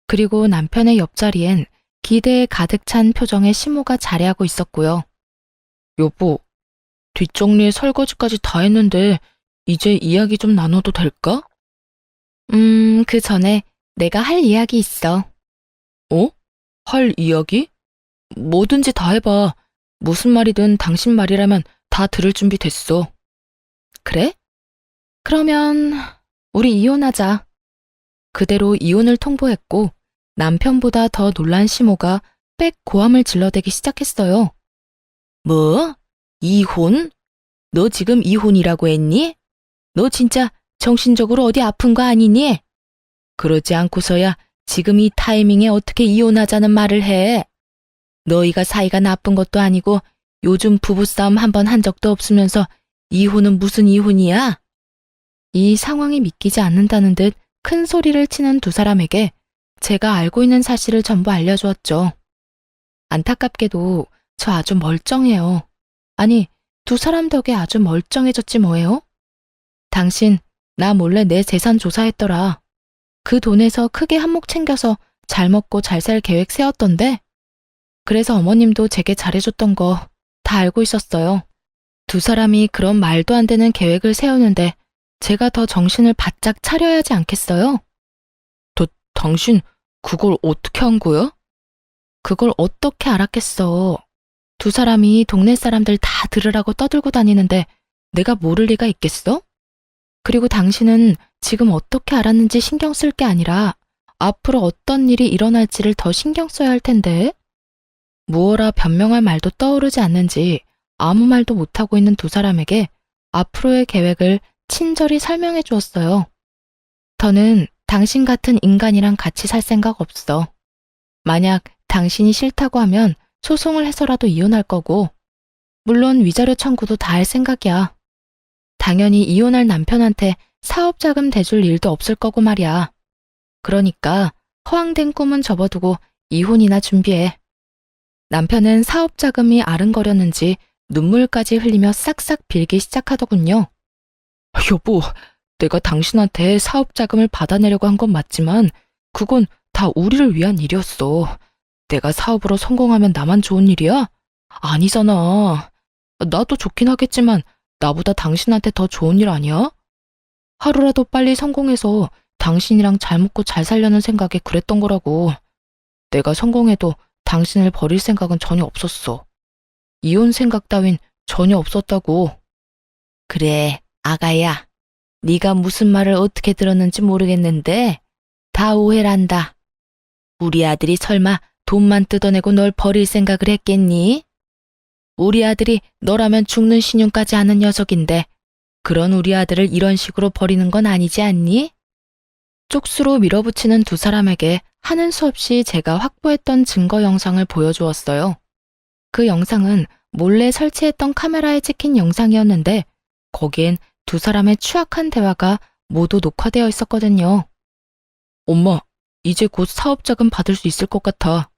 그리고 남편의 옆자리엔 기대에 가득 찬 표정의 시모가 자리하고 있었고요. 여보, 뒷정리에 설거지까지 다 했는데 이제 이야기 좀 나눠도 될까? 그 전에 내가 할 이야기 있어. 어? 할 이야기? 뭐든지 다 해봐. 무슨 말이든 당신 말이라면 다 들을 준비 됐어. 그래? 그러면 우리 이혼하자. 그대로 이혼을 통보했고 남편보다 더 놀란 시모가 빽 고함을 질러대기 시작했어요. 뭐? 이혼? 너 지금 이혼이라고 했니? 너 진짜 정신적으로 어디 아픈 거 아니니? 그러지 않고서야 지금 이 타이밍에 어떻게 이혼하자는 말을 해? 너희가 사이가 나쁜 것도 아니고 요즘 부부싸움 한 번 한 적도 없으면서 이혼은 무슨 이혼이야? 이 상황이 믿기지 않는다는 듯 큰 소리를 치는 두 사람에게 제가 알고 있는 사실을 전부 알려주었죠. 안타깝게도 저 아주 멀쩡해요. 아니, 두 사람 덕에 아주 멀쩡해졌지 뭐예요? 당신, 나 몰래 내 재산 조사했더라. 그 돈에서 크게 한몫 챙겨서 잘 먹고 잘 살 계획 세웠던데? 그래서 어머님도 제게 잘해줬던 거 다 알고 있었어요. 두 사람이 그런 말도 안 되는 계획을 세우는데 제가 더 정신을 바짝 차려야 하지 않겠어요? 당신 그걸 어떻게 한 거야? 그걸 어떻게 알았겠어. 두 사람이 동네 사람들 다 들으라고 떠들고 다니는데 내가 모를 리가 있겠어? 그리고 당신은 지금 어떻게 알았는지 신경 쓸 게 아니라 앞으로 어떤 일이 일어날지를 더 신경 써야 할 텐데. 무어라 변명할 말도 떠오르지 않는지 아무 말도 못하고 있는 두 사람에게 앞으로의 계획을 친절히 설명해 주었어요. 더는 당신 같은 인간이랑 같이 살 생각 없어. 만약 당신이 싫다고 하면 소송을 해서라도 이혼할 거고, 물론 위자료 청구도 다 할 생각이야. 당연히 이혼할 남편한테 사업자금 대줄 일도 없을 거고 말이야. 그러니까 허황된 꿈은 접어두고 이혼이나 준비해. 남편은 사업자금이 아른거렸는지 눈물까지 흘리며 싹싹 빌기 시작하더군요. 여보, 내가 당신한테 사업 자금을 받아내려고 한 건 맞지만 그건 다 우리를 위한 일이었어. 내가 사업으로 성공하면 나만 좋은 일이야? 아니잖아. 나도 좋긴 하겠지만 나보다 당신한테 더 좋은 일 아니야? 하루라도 빨리 성공해서 당신이랑 잘 먹고 잘 살려는 생각에 그랬던 거라고. 내가 성공해도 당신을 버릴 생각은 전혀 없었어. 이혼 생각 따윈 전혀 없었다고. 그래, 아가야. 네가 무슨 말을 어떻게 들었는지 모르겠는데 다 오해란다. 우리 아들이 설마 돈만 뜯어내고 널 버릴 생각을 했겠니? 우리 아들이 너라면 죽는 신용까지 하는 녀석인데 그런 우리 아들을 이런 식으로 버리는 건 아니지 않니? 쪽수로 밀어붙이는 두 사람에게 하는 수 없이 제가 확보했던 증거 영상을 보여주었어요. 그 영상은 몰래 설치했던 카메라에 찍힌 영상이었는데 거기엔 두 사람의 추악한 대화가 모두 녹화되어 있었거든요. 엄마, 이제 곧 사업 자금 받을 수 있을 것 같아.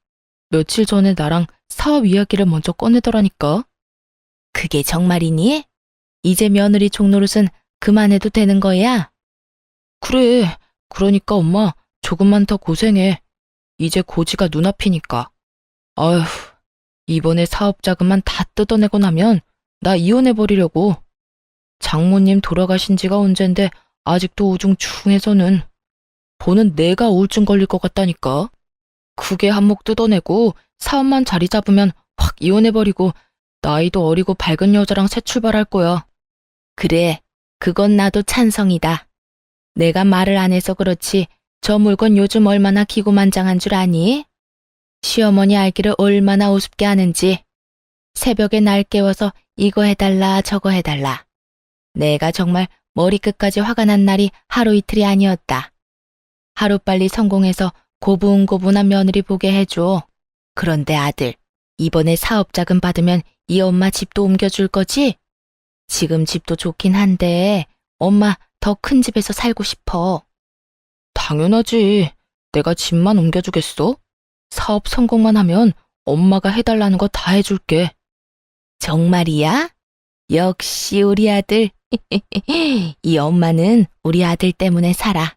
며칠 전에 나랑 사업 이야기를 먼저 꺼내더라니까. 그게 정말이니? 이제 며느리 종노릇은 그만해도 되는 거야? 그래, 그러니까 엄마 조금만 더 고생해. 이제 고지가 눈앞이니까. 아휴, 이번에 사업 자금만 다 뜯어내고 나면 나 이혼해버리려고. 장모님 돌아가신 지가 언젠데 아직도 우중충해서는. 보는 내가 우울증 걸릴 것 같다니까. 크게 한몫 뜯어내고 사업만 자리 잡으면 확 이혼해버리고 나이도 어리고 밝은 여자랑 새 출발할 거야. 그래, 그건 나도 찬성이다. 내가 말을 안 해서 그렇지 저 물건 요즘 얼마나 기고만장한 줄 아니? 시어머니 알기를 얼마나 우습게 하는지. 새벽에 날 깨워서 이거 해달라 저거 해달라. 내가 정말 머리끝까지 화가 난 날이 하루 이틀이 아니었다. 하루빨리 성공해서 고분고분한 며느리 보게 해줘. 그런데 아들, 이번에 사업 자금 받으면 이 엄마 집도 옮겨줄 거지? 지금 집도 좋긴 한데 엄마 더 큰 집에서 살고 싶어. 당연하지. 내가 집만 옮겨주겠어? 사업 성공만 하면 엄마가 해달라는 거 다 해줄게. 정말이야? 역시 우리 아들. 이 엄마는 우리 아들 때문에 살아.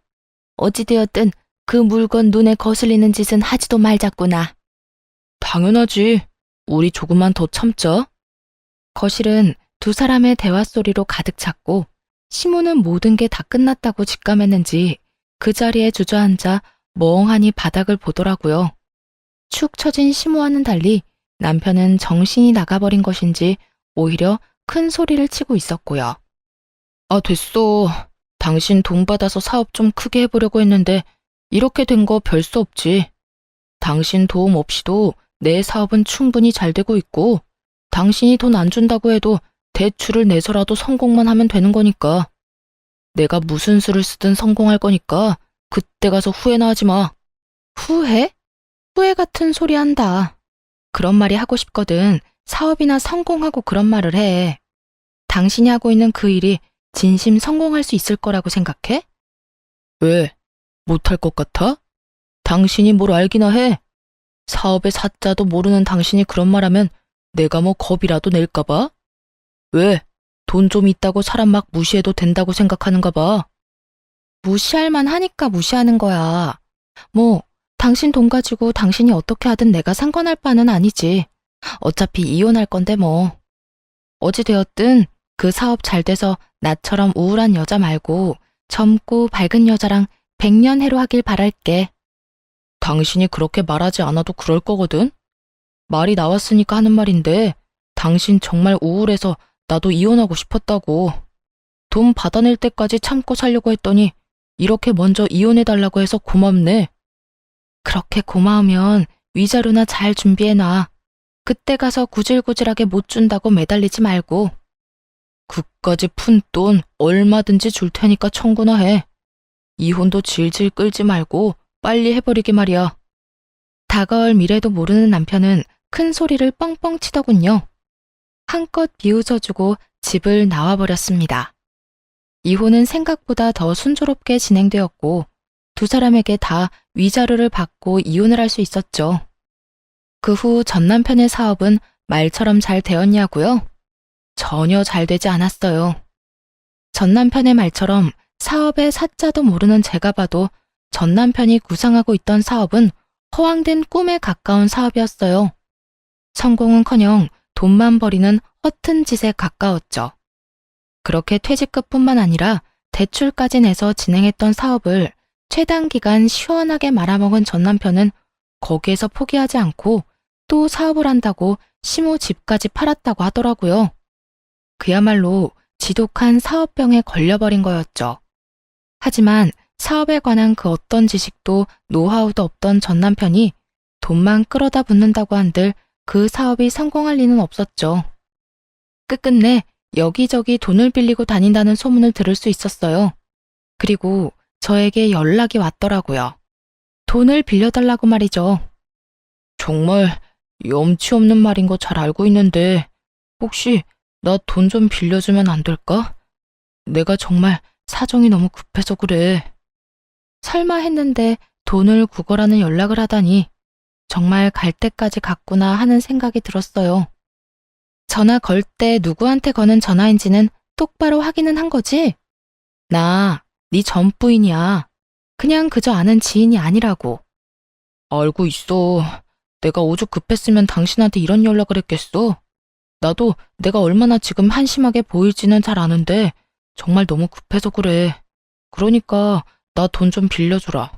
어찌되었든 그 물건 눈에 거슬리는 짓은 하지도 말자꾸나. 당연하지. 우리 조금만 더 참자. 거실은 두 사람의 대화 소리로 가득 찼고 시모는 모든 게 다 끝났다고 직감했는지 그 자리에 주저앉아 멍하니 바닥을 보더라고요. 축 처진 시모와는 달리 남편은 정신이 나가버린 것인지 오히려 큰 소리를 치고 있었고요. 아, 됐어. 당신 돈 받아서 사업 좀 크게 해보려고 했는데 이렇게 된 거 별 수 없지. 당신 도움 없이도 내 사업은 충분히 잘 되고 있고 당신이 돈 안 준다고 해도 대출을 내서라도 성공만 하면 되는 거니까. 내가 무슨 수를 쓰든 성공할 거니까 그때 가서 후회나 하지 마. 후회? 후회 같은 소리 한다. 그런 말이 하고 싶거든. 사업이나 성공하고 그런 말을 해. 당신이 하고 있는 그 일이 진심 성공할 수 있을 거라고 생각해? 왜? 못할 것 같아? 당신이 뭘 알기나 해? 사업의 사자도 모르는 당신이 그런 말하면 내가 뭐 겁이라도 낼까 봐? 왜? 돈 좀 있다고 사람 막 무시해도 된다고 생각하는가 봐. 무시할 만 하니까 무시하는 거야. 뭐 당신 돈 가지고 당신이 어떻게 하든 내가 상관할 바는 아니지. 어차피 이혼할 건데 뭐. 어찌되었든 그 사업 잘 돼서 나처럼 우울한 여자 말고 젊고 밝은 여자랑 백년해로 하길 바랄게. 당신이 그렇게 말하지 않아도 그럴 거거든? 말이 나왔으니까 하는 말인데 당신 정말 우울해서 나도 이혼하고 싶었다고. 돈 받아낼 때까지 참고 살려고 했더니 이렇게 먼저 이혼해달라고 해서 고맙네. 그렇게 고마우면 위자료나 잘 준비해놔. 그때 가서 구질구질하게 못 준다고 매달리지 말고. 그까지 푼 돈 얼마든지 줄 테니까 청구나 해. 이혼도 질질 끌지 말고 빨리 해버리게 말이야. 다가올 미래도 모르는 남편은 큰 소리를 뻥뻥 치더군요. 한껏 비웃어주고 집을 나와버렸습니다. 이혼은 생각보다 더 순조롭게 진행되었고 두 사람에게 다 위자료를 받고 이혼을 할 수 있었죠. 그 후 전 남편의 사업은 말처럼 잘 되었냐고요? 전혀 잘 되지 않았어요. 전 남편의 말처럼 사업의 사자도 모르는 제가 봐도 전 남편이 구상하고 있던 사업은 허황된 꿈에 가까운 사업이었어요. 성공은커녕 돈만 버리는 허튼 짓에 가까웠죠. 그렇게 퇴직급뿐만 아니라 대출까지 내서 진행했던 사업을 최단 기간 시원하게 말아먹은 전 남편은 거기에서 포기하지 않고 또 사업을 한다고 시모 집까지 팔았다고 하더라고요. 그야말로 지독한 사업병에 걸려버린 거였죠. 하지만 사업에 관한 그 어떤 지식도 노하우도 없던 전 남편이 돈만 끌어다 붓는다고 한들 그 사업이 성공할 리는 없었죠. 끝끝내 여기저기 돈을 빌리고 다닌다는 소문을 들을 수 있었어요. 그리고 저에게 연락이 왔더라고요. 돈을 빌려달라고 말이죠. 정말 염치 없는 말인 거 잘 알고 있는데 혹시 나 돈 좀 빌려주면 안 될까? 내가 정말 사정이 너무 급해서 그래. 설마 했는데 돈을 구걸하는 연락을 하다니 정말 갈 때까지 갔구나 하는 생각이 들었어요. 전화 걸 때 누구한테 거는 전화인지는 똑바로 확인은 한 거지? 나 네 전 부인이야. 그냥 그저 아는 지인이 아니라고. 알고 있어. 내가 오죽 급했으면 당신한테 이런 연락을 했겠어? 나도 내가 얼마나 지금 한심하게 보일지는 잘 아는데 정말 너무 급해서 그래. 그러니까 나 돈 좀 빌려주라.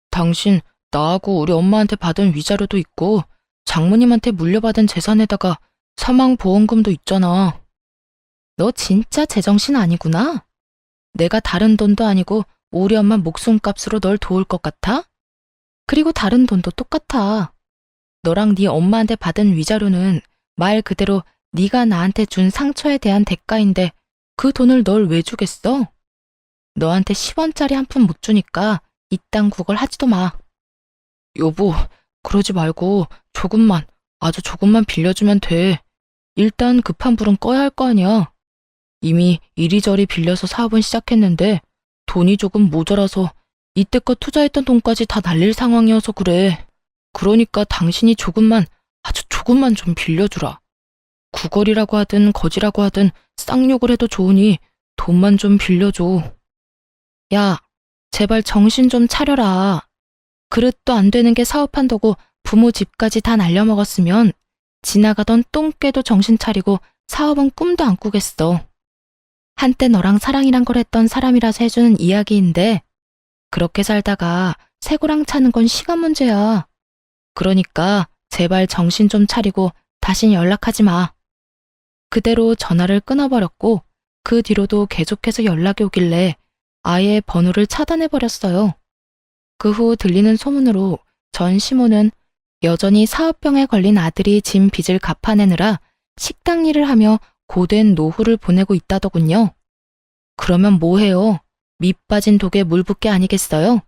당신 나하고 우리 엄마한테 받은 위자료도 있고 장모님한테 물려받은 재산에다가 사망보험금도 있잖아. 너 진짜 제정신 아니구나? 내가 다른 돈도 아니고 우리 엄마 목숨값으로 널 도울 것 같아? 그리고 다른 돈도 똑같아. 너랑 네 엄마한테 받은 위자료는 말 그대로 네가 나한테 준 상처에 대한 대가인데 그 돈을 널 왜 주겠어? 너한테 10원짜리 한 푼 못 주니까 이딴 구걸 하지도 마. 여보, 그러지 말고 조금만, 아주 조금만 빌려주면 돼. 일단 급한 불은 꺼야 할 거 아니야. 이미 이리저리 빌려서 사업은 시작했는데 돈이 조금 모자라서 이때껏 투자했던 돈까지 다 날릴 상황이어서 그래. 그러니까 당신이 조금만, 아주 조금만 좀 빌려주라. 구걸이라고 하든 거지라고 하든 쌍욕을 해도 좋으니 돈만 좀 빌려줘. 야, 제발 정신 좀 차려라. 그릇도 안 되는 게 사업한다고 부모 집까지 다 날려먹었으면 지나가던 똥개도 정신 차리고 사업은 꿈도 안 꾸겠어. 한때 너랑 사랑이란 걸 했던 사람이라서 해주는 이야기인데 그렇게 살다가 새고랑 차는 건 시간 문제야. 그러니까 제발 정신 좀 차리고 다신 연락하지 마. 그대로 전화를 끊어버렸고 그 뒤로도 계속해서 연락이 오길래 아예 번호를 차단해버렸어요. 그 후 들리는 소문으로 전 시모는 여전히 사업병에 걸린 아들이 진 빚을 갚아내느라 식당 일을 하며 고된 노후를 보내고 있다더군요. 그러면 뭐해요? 밑 빠진 독에 물 붓게 아니겠어요?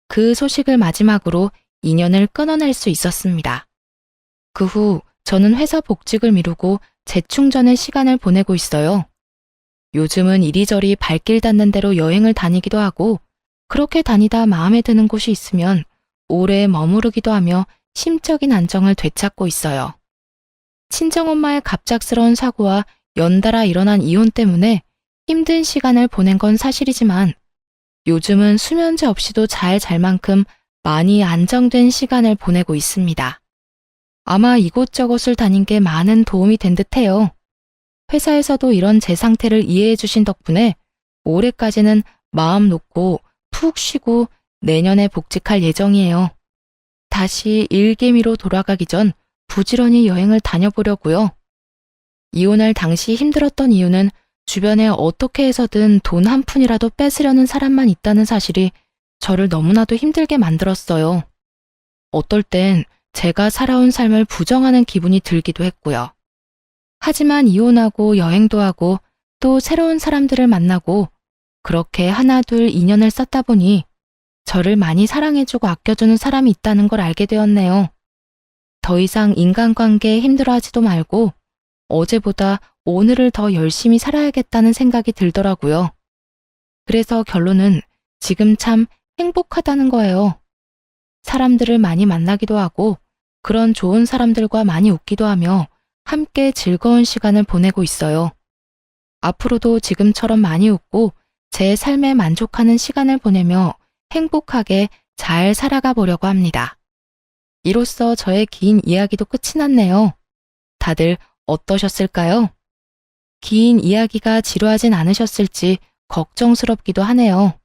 그 소식을 마지막으로 인연을 끊어낼 수 있었습니다. 그 후 저는 회사 복직을 미루고 재충전의 시간을 보내고 있어요. 요즘은 이리저리 발길 닿는 대로 여행을 다니기도 하고 그렇게 다니다 마음에 드는 곳이 있으면 오래 머무르기도 하며 심적인 안정을 되찾고 있어요. 친정엄마의 갑작스러운 사고와 연달아 일어난 이혼 때문에 힘든 시간을 보낸 건 사실이지만 요즘은 수면제 없이도 잘 잘 만큼 많이 안정된 시간을 보내고 있습니다. 아마 이곳저곳을 다닌 게 많은 도움이 된 듯해요. 회사에서도 이런 제 상태를 이해해 주신 덕분에 올해까지는 마음 놓고 푹 쉬고 내년에 복직할 예정이에요. 다시 일개미로 돌아가기 전 부지런히 여행을 다녀보려고요. 이혼할 당시 힘들었던 이유는 주변에 어떻게 해서든 돈 한 푼이라도 뺏으려는 사람만 있다는 사실이 저를 너무나도 힘들게 만들었어요. 어떨 땐 제가 살아온 삶을 부정하는 기분이 들기도 했고요. 하지만 이혼하고 여행도 하고 또 새로운 사람들을 만나고 그렇게 하나둘 인연을 쌓다 보니 저를 많이 사랑해주고 아껴주는 사람이 있다는 걸 알게 되었네요. 더 이상 인간관계에 힘들어하지도 말고 어제보다 오늘을 더 열심히 살아야겠다는 생각이 들더라고요. 그래서 결론은 지금 참 행복하다는 거예요. 사람들을 많이 만나기도 하고 그런 좋은 사람들과 많이 웃기도 하며 함께 즐거운 시간을 보내고 있어요. 앞으로도 지금처럼 많이 웃고 제 삶에 만족하는 시간을 보내며 행복하게 잘 살아가 보려고 합니다. 이로써 저의 긴 이야기도 끝이 났네요. 다들 어떠셨을까요? 긴 이야기가 지루하진 않으셨을지 걱정스럽기도 하네요.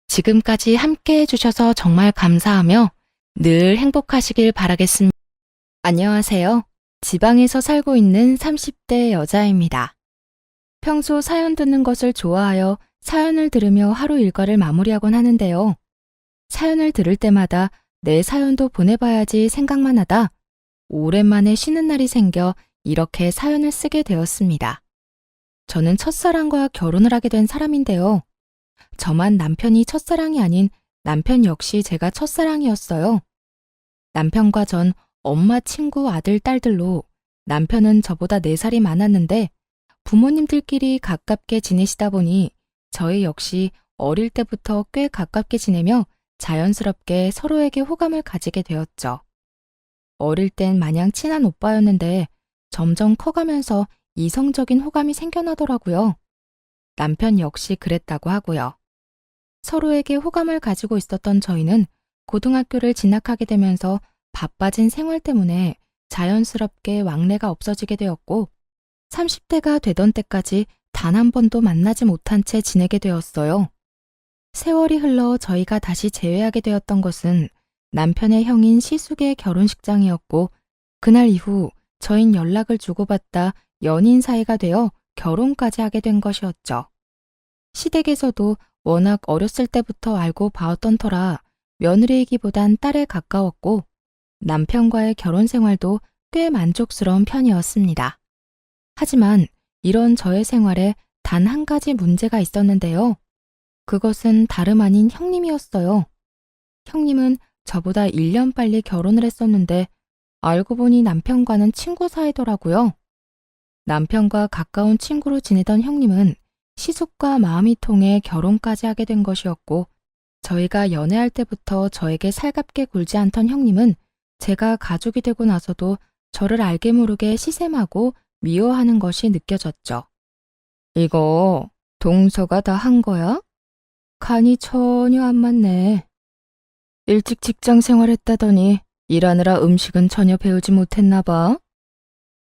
지금까지 함께 해주셔서 정말 감사하며 늘 행복하시길 바라겠습니다. 안녕하세요. 지방에서 살고 있는 30대 여자입니다. 평소 사연 듣는 것을 좋아하여 사연을 들으며 하루 일과를 마무리하곤 하는데요. 사연을 들을 때마다 내 사연도 보내봐야지 생각만 하다 오랜만에 쉬는 날이 생겨 이렇게 사연을 쓰게 되었습니다. 저는 첫사랑과 결혼을 하게 된 사람인데요. 저만 남편이 첫사랑이 아닌 남편 역시 제가 첫사랑이었어요. 남편과 전 엄마 친구 아들, 딸들로 남편은 저보다 4살이 많았는데 부모님들끼리 가깝게 지내시다 보니 저희 역시 어릴 때부터 꽤 가깝게 지내며 자연스럽게 서로에게 호감을 가지게 되었죠. 어릴 땐 마냥 친한 오빠였는데 점점 커가면서 이성적인 호감이 생겨나더라고요. 남편 역시 그랬다고 하고요. 서로에게 호감을 가지고 있었던 저희는 고등학교를 진학하게 되면서 바빠진 생활 때문에 자연스럽게 왕래가 없어지게 되었고 30대가 되던 때까지 단 한 번도 만나지 못한 채 지내게 되었어요. 세월이 흘러 저희가 다시 재회하게 되었던 것은 남편의 형인 시숙의 결혼식장이었고 그날 이후 저흰 연락을 주고받다 연인 사이가 되어 결혼까지 하게 된 것이었죠. 시댁에서도 워낙 어렸을 때부터 알고 봐왔던 터라 며느리이기보단 딸에 가까웠고 남편과의 결혼 생활도 꽤 만족스러운 편이었습니다. 하지만 이런 저의 생활에 단 한 가지 문제가 있었는데요. 그것은 다름 아닌 형님이었어요. 형님은 저보다 1년 빨리 결혼을 했었는데 알고 보니 남편과는 친구 사이더라고요. 남편과 가까운 친구로 지내던 형님은 시숙과 마음이 통해 결혼까지 하게 된 것이었고 저희가 연애할 때부터 저에게 살갑게 굴지 않던 형님은 제가 가족이 되고 나서도 저를 알게 모르게 시샘하고 미워하는 것이 느껴졌죠. 이거 동서가 다 한 거야? 간이 전혀 안 맞네. 일찍 직장 생활했다더니 일하느라 음식은 전혀 배우지 못했나 봐.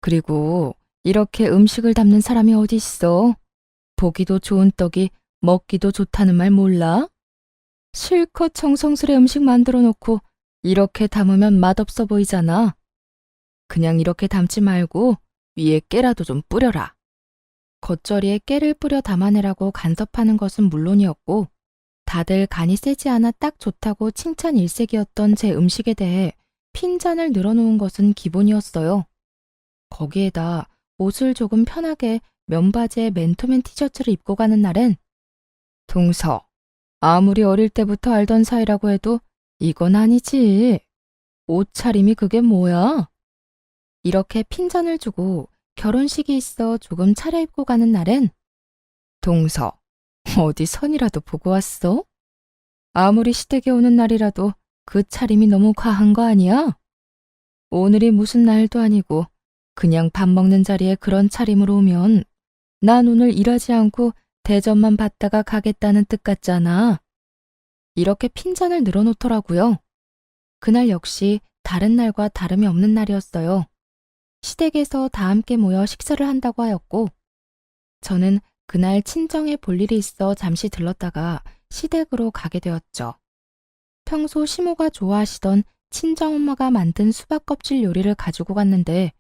그리고 이렇게 음식을 담는 사람이 어디 있어? 보기도 좋은 떡이 먹기도 좋다는 말 몰라? 실컷 정성스레 음식 만들어 놓고 이렇게 담으면 맛없어 보이잖아. 그냥 이렇게 담지 말고 위에 깨라도 좀 뿌려라. 겉절이에 깨를 뿌려 담아내라고 간섭하는 것은 물론이었고 다들 간이 세지 않아 딱 좋다고 칭찬 일색이었던 제 음식에 대해 핀잔을 늘어놓은 것은 기본이었어요. 거기에다 옷을 조금 편하게 면바지에 맨투맨 티셔츠를 입고 가는 날엔 동서, 아무리 어릴 때부터 알던 사이라고 해도 이건 아니지. 옷차림이 그게 뭐야? 이렇게 핀잔을 주고 결혼식이 있어 조금 차려입고 가는 날엔 동서, 어디 선이라도 보고 왔어? 아무리 시댁에 오는 날이라도 그 차림이 너무 과한 거 아니야? 오늘이 무슨 날도 아니고 그냥 밥 먹는 자리에 그런 차림으로 오면 난 오늘 일하지 않고 대접만 받다가 가겠다는 뜻 같잖아. 이렇게 핀잔을 늘어놓더라고요. 그날 역시 다른 날과 다름이 없는 날이었어요. 시댁에서 다 함께 모여 식사를 한다고 하였고 저는 그날 친정에 볼 일이 있어 잠시 들렀다가 시댁으로 가게 되었죠. 평소 시모가 좋아하시던 친정엄마가 만든 수박 껍질 요리를 가지고 갔는데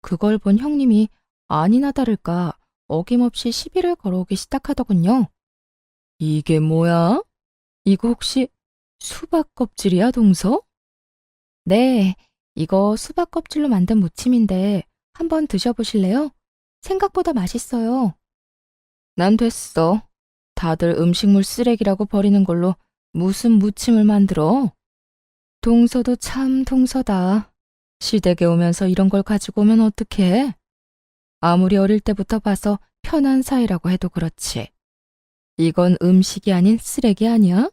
그걸 본 형님이 아니나 다를까 어김없이 시비를 걸어오기 시작하더군요. 이게 뭐야? 이거 혹시 수박 껍질이야, 동서? 네, 이거 수박 껍질로 만든 무침인데 한번 드셔보실래요? 생각보다 맛있어요. 난 됐어. 다들 음식물 쓰레기라고 버리는 걸로 무슨 무침을 만들어? 동서도 참 동서다. 시댁에 오면서 이런 걸 가지고 오면 어떡해? 아무리 어릴 때부터 봐서 편한 사이라고 해도 그렇지. 이건 음식이 아닌 쓰레기 아니야?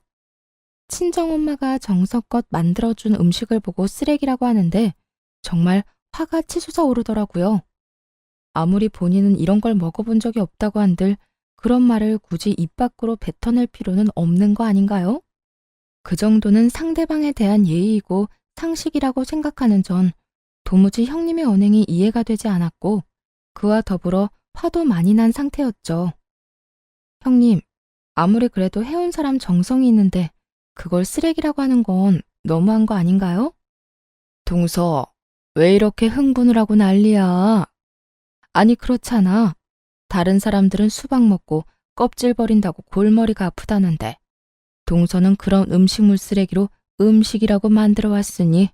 친정엄마가 정성껏 만들어준 음식을 보고 쓰레기라고 하는데 정말 화가 치솟아 오르더라고요. 아무리 본인은 이런 걸 먹어본 적이 없다고 한들 그런 말을 굳이 입 밖으로 뱉어낼 필요는 없는 거 아닌가요? 그 정도는 상대방에 대한 예의이고 상식이라고 생각하는 전 도무지 형님의 언행이 이해가 되지 않았고 그와 더불어 화도 많이 난 상태였죠. 형님, 아무리 그래도 해온 사람 정성이 있는데 그걸 쓰레기라고 하는 건 너무한 거 아닌가요? 동서, 왜 이렇게 흥분을 하고 난리야? 아니, 그렇잖아. 다른 사람들은 수박 먹고 껍질 버린다고 골머리가 아프다는데 동서는 그런 음식물 쓰레기로 음식이라고 만들어 왔으니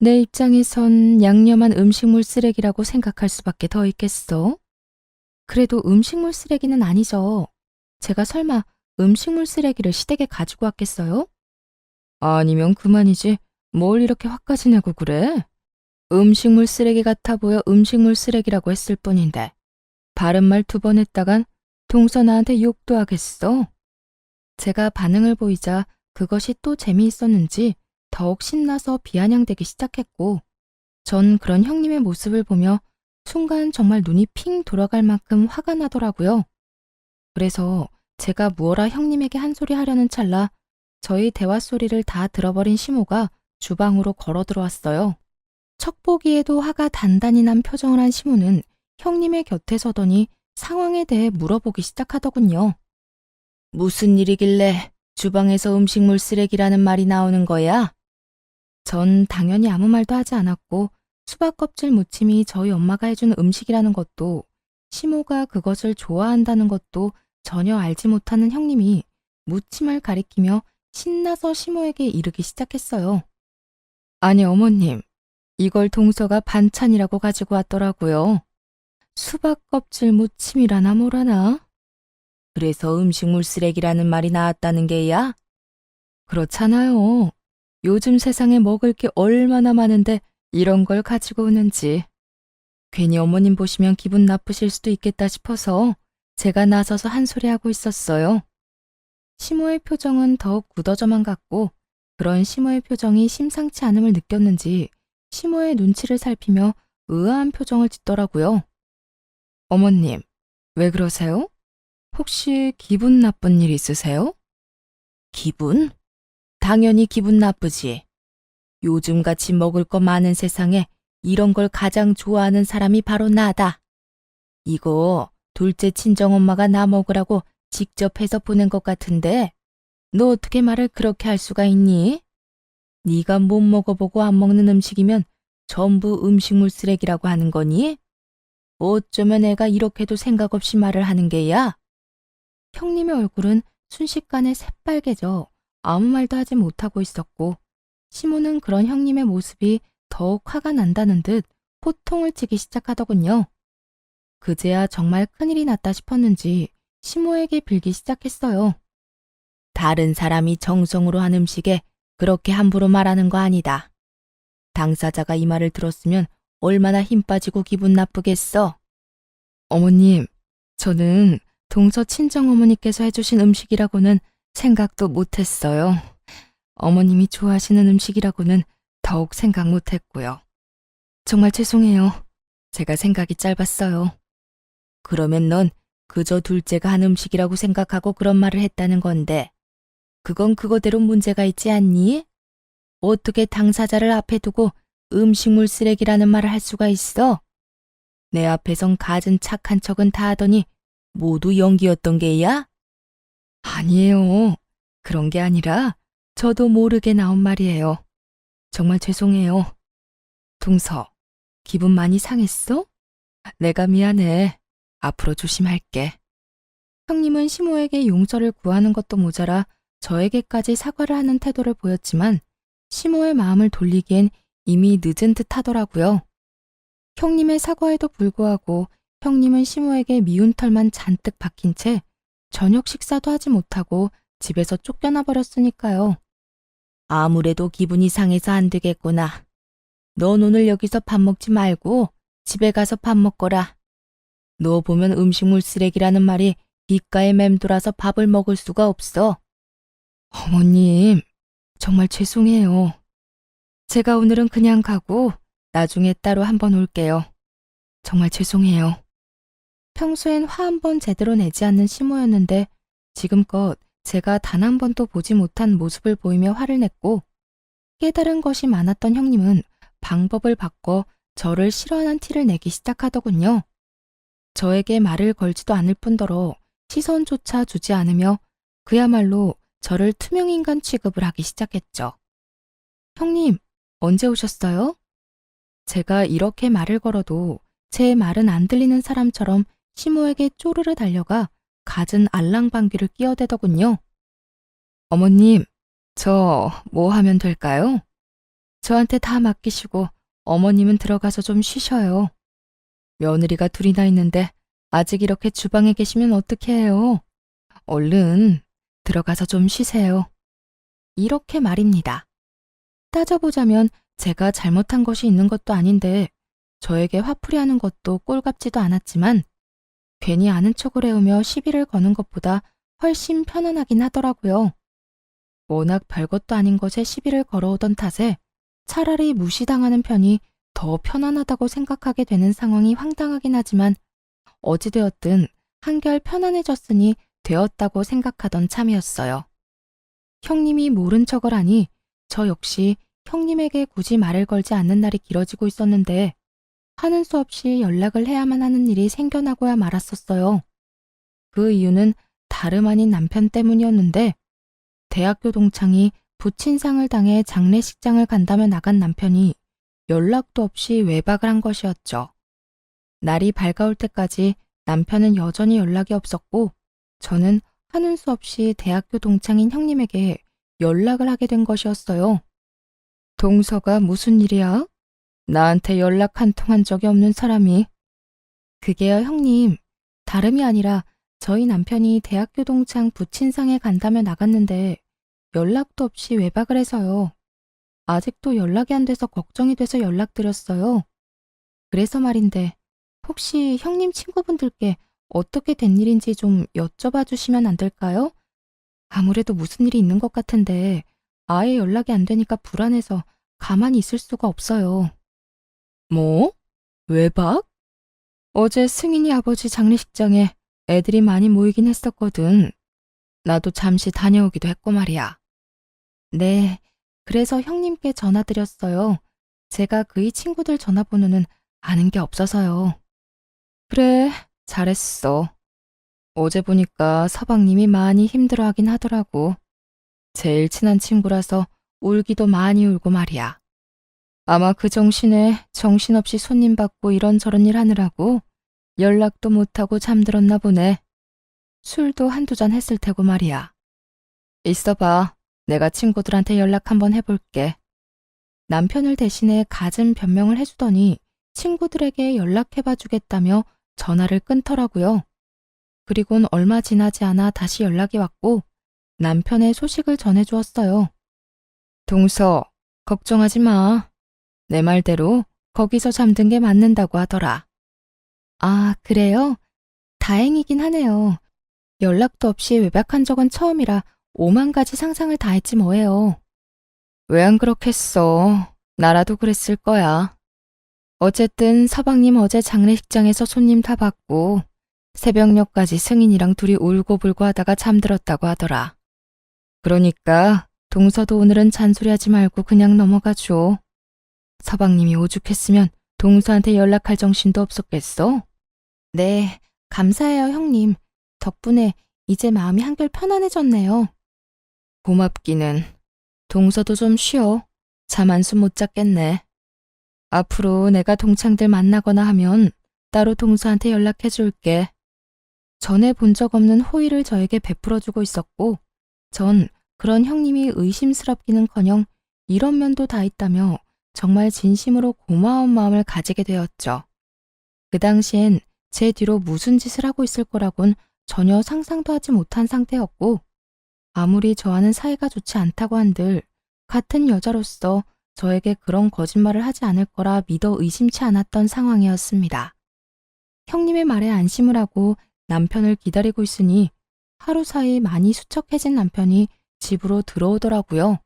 내 입장에선 양념한 음식물 쓰레기라고 생각할 수밖에 더 있겠어. 그래도 음식물 쓰레기는 아니죠. 제가 설마 음식물 쓰레기를 시댁에 가지고 왔겠어요? 아니면 그만이지. 뭘 이렇게 화까지 내고 그래? 음식물 쓰레기 같아 보여 음식물 쓰레기라고 했을 뿐인데 바른말 2번 했다간 동서 나한테 욕도 하겠어. 제가 반응을 보이자 그것이 또 재미있었는지 더욱 신나서 비아냥대기 시작했고 전 그런 형님의 모습을 보며 순간 정말 눈이 핑 돌아갈 만큼 화가 나더라고요. 그래서 제가 무어라 형님에게 한 소리 하려는 찰나 저희 대화 소리를 다 들어버린 시모가 주방으로 걸어 들어왔어요. 척 보기에도 화가 단단히 난 표정을 한 시모는 형님의 곁에 서더니 상황에 대해 물어보기 시작하더군요. 무슨 일이길래 주방에서 음식물 쓰레기라는 말이 나오는 거야? 전 당연히 아무 말도 하지 않았고 수박 껍질 무침이 저희 엄마가 해준 음식이라는 것도 시모가 그것을 좋아한다는 것도 전혀 알지 못하는 형님이 무침을 가리키며 신나서 시모에게 이르기 시작했어요. 아니 어머님, 이걸 동서가 반찬이라고 가지고 왔더라고요. 수박 껍질 무침이라나 뭐라나? 그래서 음식물 쓰레기라는 말이 나왔다는 게야? 그렇잖아요. 요즘 세상에 먹을 게 얼마나 많은데 이런 걸 가지고 오는지. 괜히 어머님 보시면 기분 나쁘실 수도 있겠다 싶어서 제가 나서서 한 소리 하고 있었어요. 시모의 표정은 더욱 굳어져만 갔고 그런 시모의 표정이 심상치 않음을 느꼈는지 시모의 눈치를 살피며 의아한 표정을 짓더라고요. 어머님, 왜 그러세요? 혹시 기분 나쁜 일 있으세요? 기분? 당연히 기분 나쁘지. 요즘같이 먹을 거 많은 세상에 이런 걸 가장 좋아하는 사람이 바로 나다. 이거 둘째 친정엄마가 나 먹으라고 직접 해서 보낸 것 같은데 너 어떻게 말을 그렇게 할 수가 있니? 네가 못 먹어보고 안 먹는 음식이면 전부 음식물 쓰레기라고 하는 거니? 어쩌면 애가 이렇게도 생각 없이 말을 하는 게야? 형님의 얼굴은 순식간에 새빨개져 아무 말도 하지 못하고 있었고 시모는 그런 형님의 모습이 더욱 화가 난다는 듯 호통을 치기 시작하더군요. 그제야 정말 큰일이 났다 싶었는지 시모에게 빌기 시작했어요. 다른 사람이 정성으로 한 음식에 그렇게 함부로 말하는 거 아니다. 당사자가 이 말을 들었으면 얼마나 힘 빠지고 기분 나쁘겠어. 어머님, 저는 동서 친정어머니께서 해주신 음식이라고는 생각도 못했어요. 어머님이 좋아하시는 음식이라고는 더욱 생각 못했고요. 정말 죄송해요. 제가 생각이 짧았어요. 그러면 넌 그저 둘째가 한 음식이라고 생각하고 그런 말을 했다는 건데 그건 그거대로 문제가 있지 않니? 어떻게 당사자를 앞에 두고 음식물 쓰레기라는 말을 할 수가 있어? 내 앞에선 갖은 착한 척은 다 하더니 모두 연기였던 게야? 아니에요. 그런 게 아니라 저도 모르게 나온 말이에요. 정말 죄송해요. 동서, 기분 많이 상했어? 내가 미안해. 앞으로 조심할게. 형님은 시모에게 용서를 구하는 것도 모자라 저에게까지 사과를 하는 태도를 보였지만 시모의 마음을 돌리기엔 이미 늦은 듯 하더라고요. 형님의 사과에도 불구하고 형님은 시모에게 미운 털만 잔뜩 박힌 채 저녁 식사도 하지 못하고 집에서 쫓겨나 버렸으니까요. 아무래도 기분이 상해서 안 되겠구나. 넌 오늘 여기서 밥 먹지 말고 집에 가서 밥 먹거라. 너 보면 음식물 쓰레기라는 말이 귓가에 맴돌아서 밥을 먹을 수가 없어. 어머님, 정말 죄송해요. 제가 오늘은 그냥 가고 나중에 따로 한번 올게요. 정말 죄송해요. 평소엔 화 한 번 제대로 내지 않는 시모였는데 지금껏 제가 단 한 번도 보지 못한 모습을 보이며 화를 냈고 깨달은 것이 많았던 형님은 방법을 바꿔 저를 싫어하는 티를 내기 시작하더군요. 저에게 말을 걸지도 않을 뿐더러 시선조차 주지 않으며 그야말로 저를 투명인간 취급을 하기 시작했죠. 형님, 언제 오셨어요? 제가 이렇게 말을 걸어도 제 말은 안 들리는 사람처럼 시모에게 쪼르르 달려가 갖은 알랑방귀를 끼어대더군요. 어머님, 저 뭐 하면 될까요? 저한테 다 맡기시고 어머님은 들어가서 좀 쉬셔요. 며느리가 둘이나 있는데 아직 이렇게 주방에 계시면 어떻게 해요? 얼른 들어가서 좀 쉬세요. 이렇게 말입니다. 따져보자면 제가 잘못한 것이 있는 것도 아닌데 저에게 화풀이하는 것도 꼴같지도 않았지만 괜히 아는 척을 해오며 시비를 거는 것보다 훨씬 편안하긴 하더라고요. 워낙 별것도 아닌 것에 시비를 걸어오던 탓에 차라리 무시당하는 편이 더 편안하다고 생각하게 되는 상황이 황당하긴 하지만 어찌되었든 한결 편안해졌으니 되었다고 생각하던 참이었어요. 형님이 모른 척을 하니 저 역시 형님에게 굳이 말을 걸지 않는 날이 길어지고 있었는데 하는 수 없이 연락을 해야만 하는 일이 생겨나고야 말았었어요. 그 이유는 다름 아닌 남편 때문이었는데 대학교 동창이 부친상을 당해 장례식장을 간다며 나간 남편이 연락도 없이 외박을 한 것이었죠. 날이 밝아올 때까지 남편은 여전히 연락이 없었고 저는 하는 수 없이 대학교 동창인 형님에게 연락을 하게 된 것이었어요. 동서가 무슨 일이야? 나한테 연락 한 통 한 적이 없는 사람이. 그게요, 형님. 다름이 아니라 저희 남편이 대학교 동창 부친상에 간다며 나갔는데 연락도 없이 외박을 해서요. 아직도 연락이 안 돼서 걱정이 돼서 연락드렸어요. 그래서 말인데 혹시 형님 친구분들께 어떻게 된 일인지 좀 여쭤봐 주시면 안 될까요? 아무래도 무슨 일이 있는 것 같은데 아예 연락이 안 되니까 불안해서 가만히 있을 수가 없어요. 뭐? 외박? 어제 승인이 아버지 장례식장에 애들이 많이 모이긴 했었거든. 나도 잠시 다녀오기도 했고 말이야. 네, 그래서 형님께 전화드렸어요. 제가 그이 친구들 전화번호는 아는 게 없어서요. 그래, 잘했어. 어제 보니까 서방님이 많이 힘들어하긴 하더라고. 제일 친한 친구라서 울기도 많이 울고 말이야. 아마 그 정신에 정신없이 손님 받고 이런저런 일 하느라고 연락도 못하고 잠들었나 보네. 술도 한두 잔 했을 테고 말이야. 있어봐. 내가 친구들한테 연락 한번 해볼게. 남편을 대신해 갖은 변명을 해주더니 친구들에게 연락해봐 주겠다며 전화를 끊더라고요. 그리곤 얼마 지나지 않아 다시 연락이 왔고 남편의 소식을 전해주었어요. 동서, 걱정하지 마. 내 말대로 거기서 잠든 게 맞는다고 하더라. 아, 그래요? 다행이긴 하네요. 연락도 없이 외박한 적은 처음이라 5만 가지 상상을 다 했지 뭐예요. 왜 안 그렇겠어. 나라도 그랬을 거야. 어쨌든 서방님 어제 장례식장에서 손님 다 받고 새벽녘까지 승인이랑 둘이 울고불고 하다가 잠들었다고 하더라. 그러니까 동서도 오늘은 잔소리하지 말고 그냥 넘어가 줘. 서방님이 오죽했으면 동서한테 연락할 정신도 없었겠어? 네, 감사해요 형님. 덕분에 이제 마음이 한결 편안해졌네요. 고맙기는. 동서도 좀 쉬어. 잠 한숨 못 잤겠네. 앞으로 내가 동창들 만나거나 하면 따로 동서한테 연락해 줄게. 전에 본 적 없는 호의를 저에게 베풀어주고 있었고 전 그런 형님이 의심스럽기는커녕 이런 면도 다 있다며 정말 진심으로 고마운 마음을 가지게 되었죠. 그 당시엔 제 뒤로 무슨 짓을 하고 있을 거라곤 전혀 상상도 하지 못한 상태였고 아무리 저와는 사이가 좋지 않다고 한들 같은 여자로서 저에게 그런 거짓말을 하지 않을 거라 믿어 의심치 않았던 상황이었습니다. 형님의 말에 안심을 하고 남편을 기다리고 있으니 하루 사이 많이 수척해진 남편이 집으로 들어오더라고요.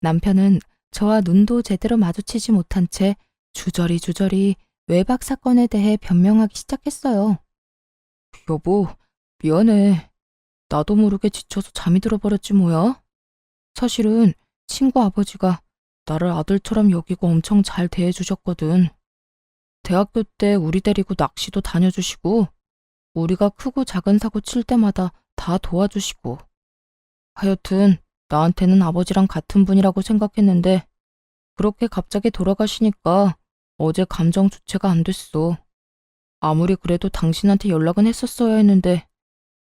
남편은 저와 눈도 제대로 마주치지 못한 채 주저리 외박 사건에 대해 변명하기 시작했어요. 여보, 미안해. 나도 모르게 지쳐서 잠이 들어버렸지 뭐야. 사실은 친구 아버지가 나를 아들처럼 여기고 엄청 잘 대해주셨거든. 대학교 때 우리 데리고 낚시도 다녀주시고, 우리가 크고 작은 사고 칠 때마다 다 도와주시고. 하여튼 나한테는 아버지랑 같은 분이라고 생각했는데 그렇게 갑자기 돌아가시니까 어제 감정 주체가 안 됐어. 아무리 그래도 당신한테 연락은 했었어야 했는데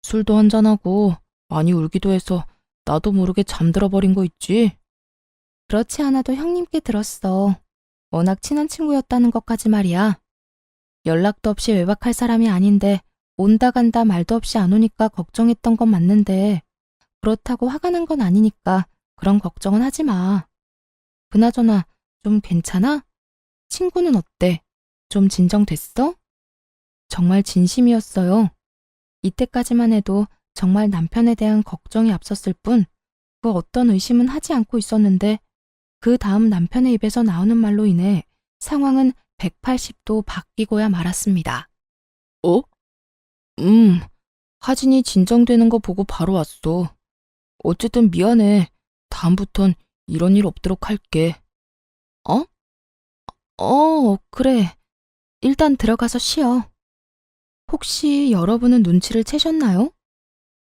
술도 한잔하고 많이 울기도 해서 나도 모르게 잠들어 버린 거 있지? 그렇지 않아도 형님께 들었어. 워낙 친한 친구였다는 것까지 말이야. 연락도 없이 외박할 사람이 아닌데 온다 간다 말도 없이 안 오니까 걱정했던 건 맞는데 그렇다고 화가 난 건 아니니까 그런 걱정은 하지 마. 그나저나 좀 괜찮아? 친구는 어때? 좀 진정됐어? 정말 진심이었어요. 이때까지만 해도 정말 남편에 대한 걱정이 앞섰을 뿐 그 어떤 의심은 하지 않고 있었는데 그 다음 남편의 입에서 나오는 말로 인해 상황은 180도 바뀌고야 말았습니다. 어? 하진이 진정되는 거 보고 바로 왔어. 어쨌든 미안해. 다음부턴 이런 일 없도록 할게. 어? 그래. 일단 들어가서 쉬어. 혹시 여러분은 눈치를 채셨나요?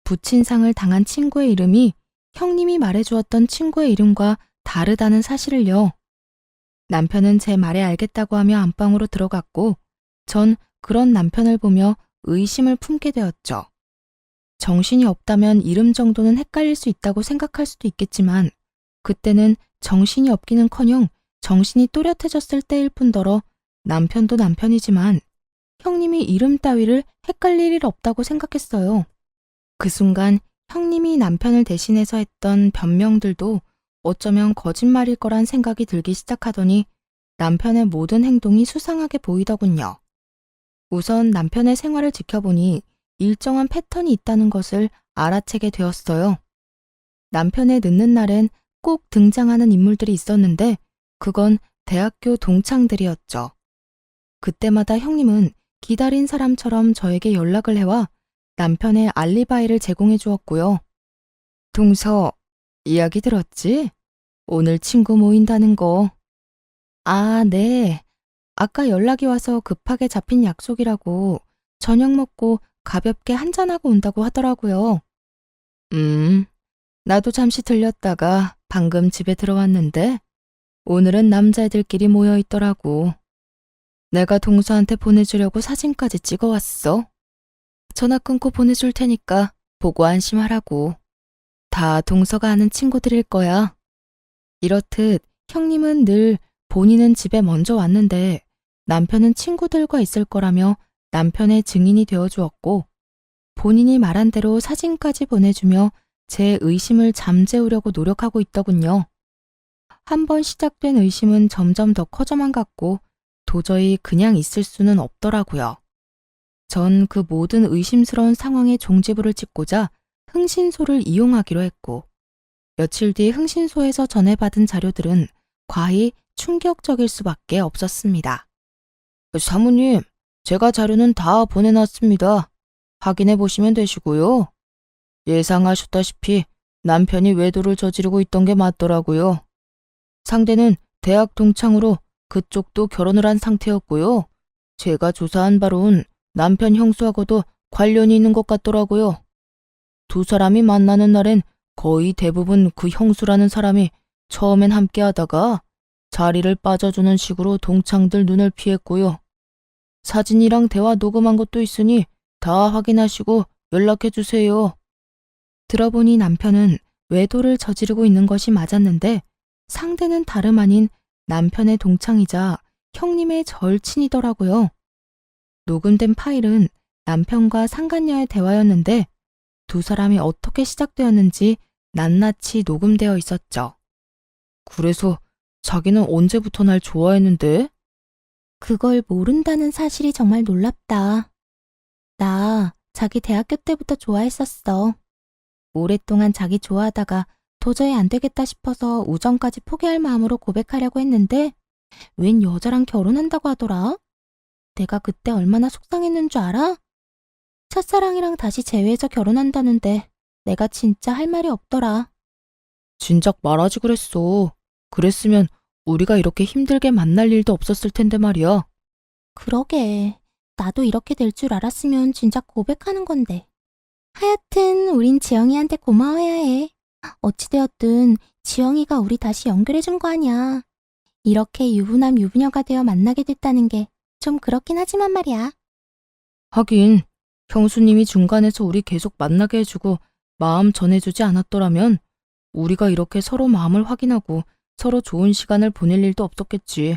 부친상을 당한 친구의 이름이 형님이 말해주었던 친구의 이름과 다르다는 사실을요. 남편은 제 말에 알겠다고 하며 안방으로 들어갔고 전 그런 남편을 보며 의심을 품게 되었죠. 정신이 없다면 이름 정도는 헷갈릴 수 있다고 생각할 수도 있겠지만 그때는 정신이 없기는커녕 정신이 또렷해졌을 때일 뿐더러 남편도 남편이지만 형님이 이름 따위를 헷갈릴 일 없다고 생각했어요. 그 순간 형님이 남편을 대신해서 했던 변명들도 어쩌면 거짓말일 거란 생각이 들기 시작하더니 남편의 모든 행동이 수상하게 보이더군요. 우선 남편의 생활을 지켜보니 일정한 패턴이 있다는 것을 알아채게 되었어요. 남편의 늦는 날엔 꼭 등장하는 인물들이 있었는데 그건 대학교 동창들이었죠. 그때마다 형님은 기다린 사람처럼 저에게 연락을 해와 남편의 알리바이를 제공해 주었고요. 동서, 이야기 들었지? 오늘 친구 모인다는 거. 아, 네. 아까 연락이 와서 급하게 잡힌 약속이라고 저녁 먹고 가볍게 한잔하고 온다고 하더라고요. 나도 잠시 들렸다가 방금 집에 들어왔는데 오늘은 남자애들끼리 모여 있더라고. 내가 동서한테 보내주려고 사진까지 찍어왔어. 전화 끊고 보내줄 테니까 보고 안심하라고. 다 동서가 아는 친구들일 거야. 이렇듯 형님은 늘 본인은 집에 먼저 왔는데 남편은 친구들과 있을 거라며 남편의 증인이 되어주었고 본인이 말한 대로 사진까지 보내주며 제 의심을 잠재우려고 노력하고 있더군요. 한번 시작된 의심은 점점 더 커져만 갔고 도저히 그냥 있을 수는 없더라고요. 전 그 모든 의심스러운 상황의 종지부를 찍고자 흥신소를 이용하기로 했고 며칠 뒤 흥신소에서 전해받은 자료들은 과히 충격적일 수밖에 없었습니다. 사모님, 제가 자료는 다 보내놨습니다. 확인해 보시면 되시고요. 예상하셨다시피 남편이 외도를 저지르고 있던 게 맞더라고요. 상대는 대학 동창으로 그쪽도 결혼을 한 상태였고요. 제가 조사한 바론 남편 형수하고도 관련이 있는 것 같더라고요. 두 사람이 만나는 날엔 거의 대부분 그 형수라는 사람이 처음엔 함께 하다가 자리를 빠져주는 식으로 동창들 눈을 피했고요. 사진이랑 대화 녹음한 것도 있으니 다 확인하시고 연락해 주세요. 들어보니 남편은 외도를 저지르고 있는 것이 맞았는데 상대는 다름 아닌 남편의 동창이자 형님의 절친이더라고요. 녹음된 파일은 남편과 상간녀의 대화였는데 두 사람이 어떻게 시작되었는지 낱낱이 녹음되어 있었죠. 그래서 자기는 언제부터 날 좋아했는데? 그걸 모른다는 사실이 정말 놀랍다. 나 자기 대학교 때부터 좋아했었어. 오랫동안 자기 좋아하다가 도저히 안 되겠다 싶어서 우정까지 포기할 마음으로 고백하려고 했는데 웬 여자랑 결혼한다고 하더라? 내가 그때 얼마나 속상했는 줄 알아? 첫사랑이랑 다시 재회해서 결혼한다는데 내가 진짜 할 말이 없더라. 진작 말하지 그랬어. 그랬으면 우리가 이렇게 힘들게 만날 일도 없었을 텐데 말이야. 그러게. 나도 이렇게 될 줄 알았으면 진작 고백하는 건데. 하여튼 우린 지영이한테 고마워해야 해. 어찌되었든 지영이가 우리 다시 연결해준 거 아니야. 이렇게 유부남 유부녀가 되어 만나게 됐다는 게 좀 그렇긴 하지만 말이야. 하긴 형수님이 중간에서 우리 계속 만나게 해주고 마음 전해주지 않았더라면 우리가 이렇게 서로 마음을 확인하고 서로 좋은 시간을 보낼 일도 없었겠지.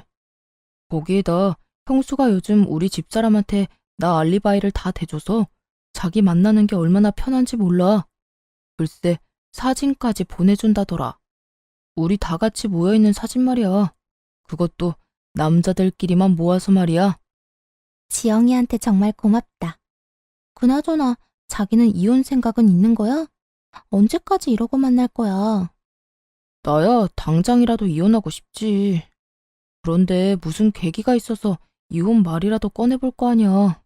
거기에다 형수가 요즘 우리 집사람한테 나 알리바이를 다 대줘서 자기 만나는 게 얼마나 편한지 몰라. 글쎄 사진까지 보내준다더라. 우리 다 같이 모여있는 사진 말이야. 그것도 남자들끼리만 모아서 말이야. 지영이한테 정말 고맙다. 그나저나 자기는 이혼 생각은 있는 거야? 언제까지 이러고 만날 거야? 나야 당장이라도 이혼하고 싶지. 그런데 무슨 계기가 있어서 이혼 말이라도 꺼내볼 거 아니야.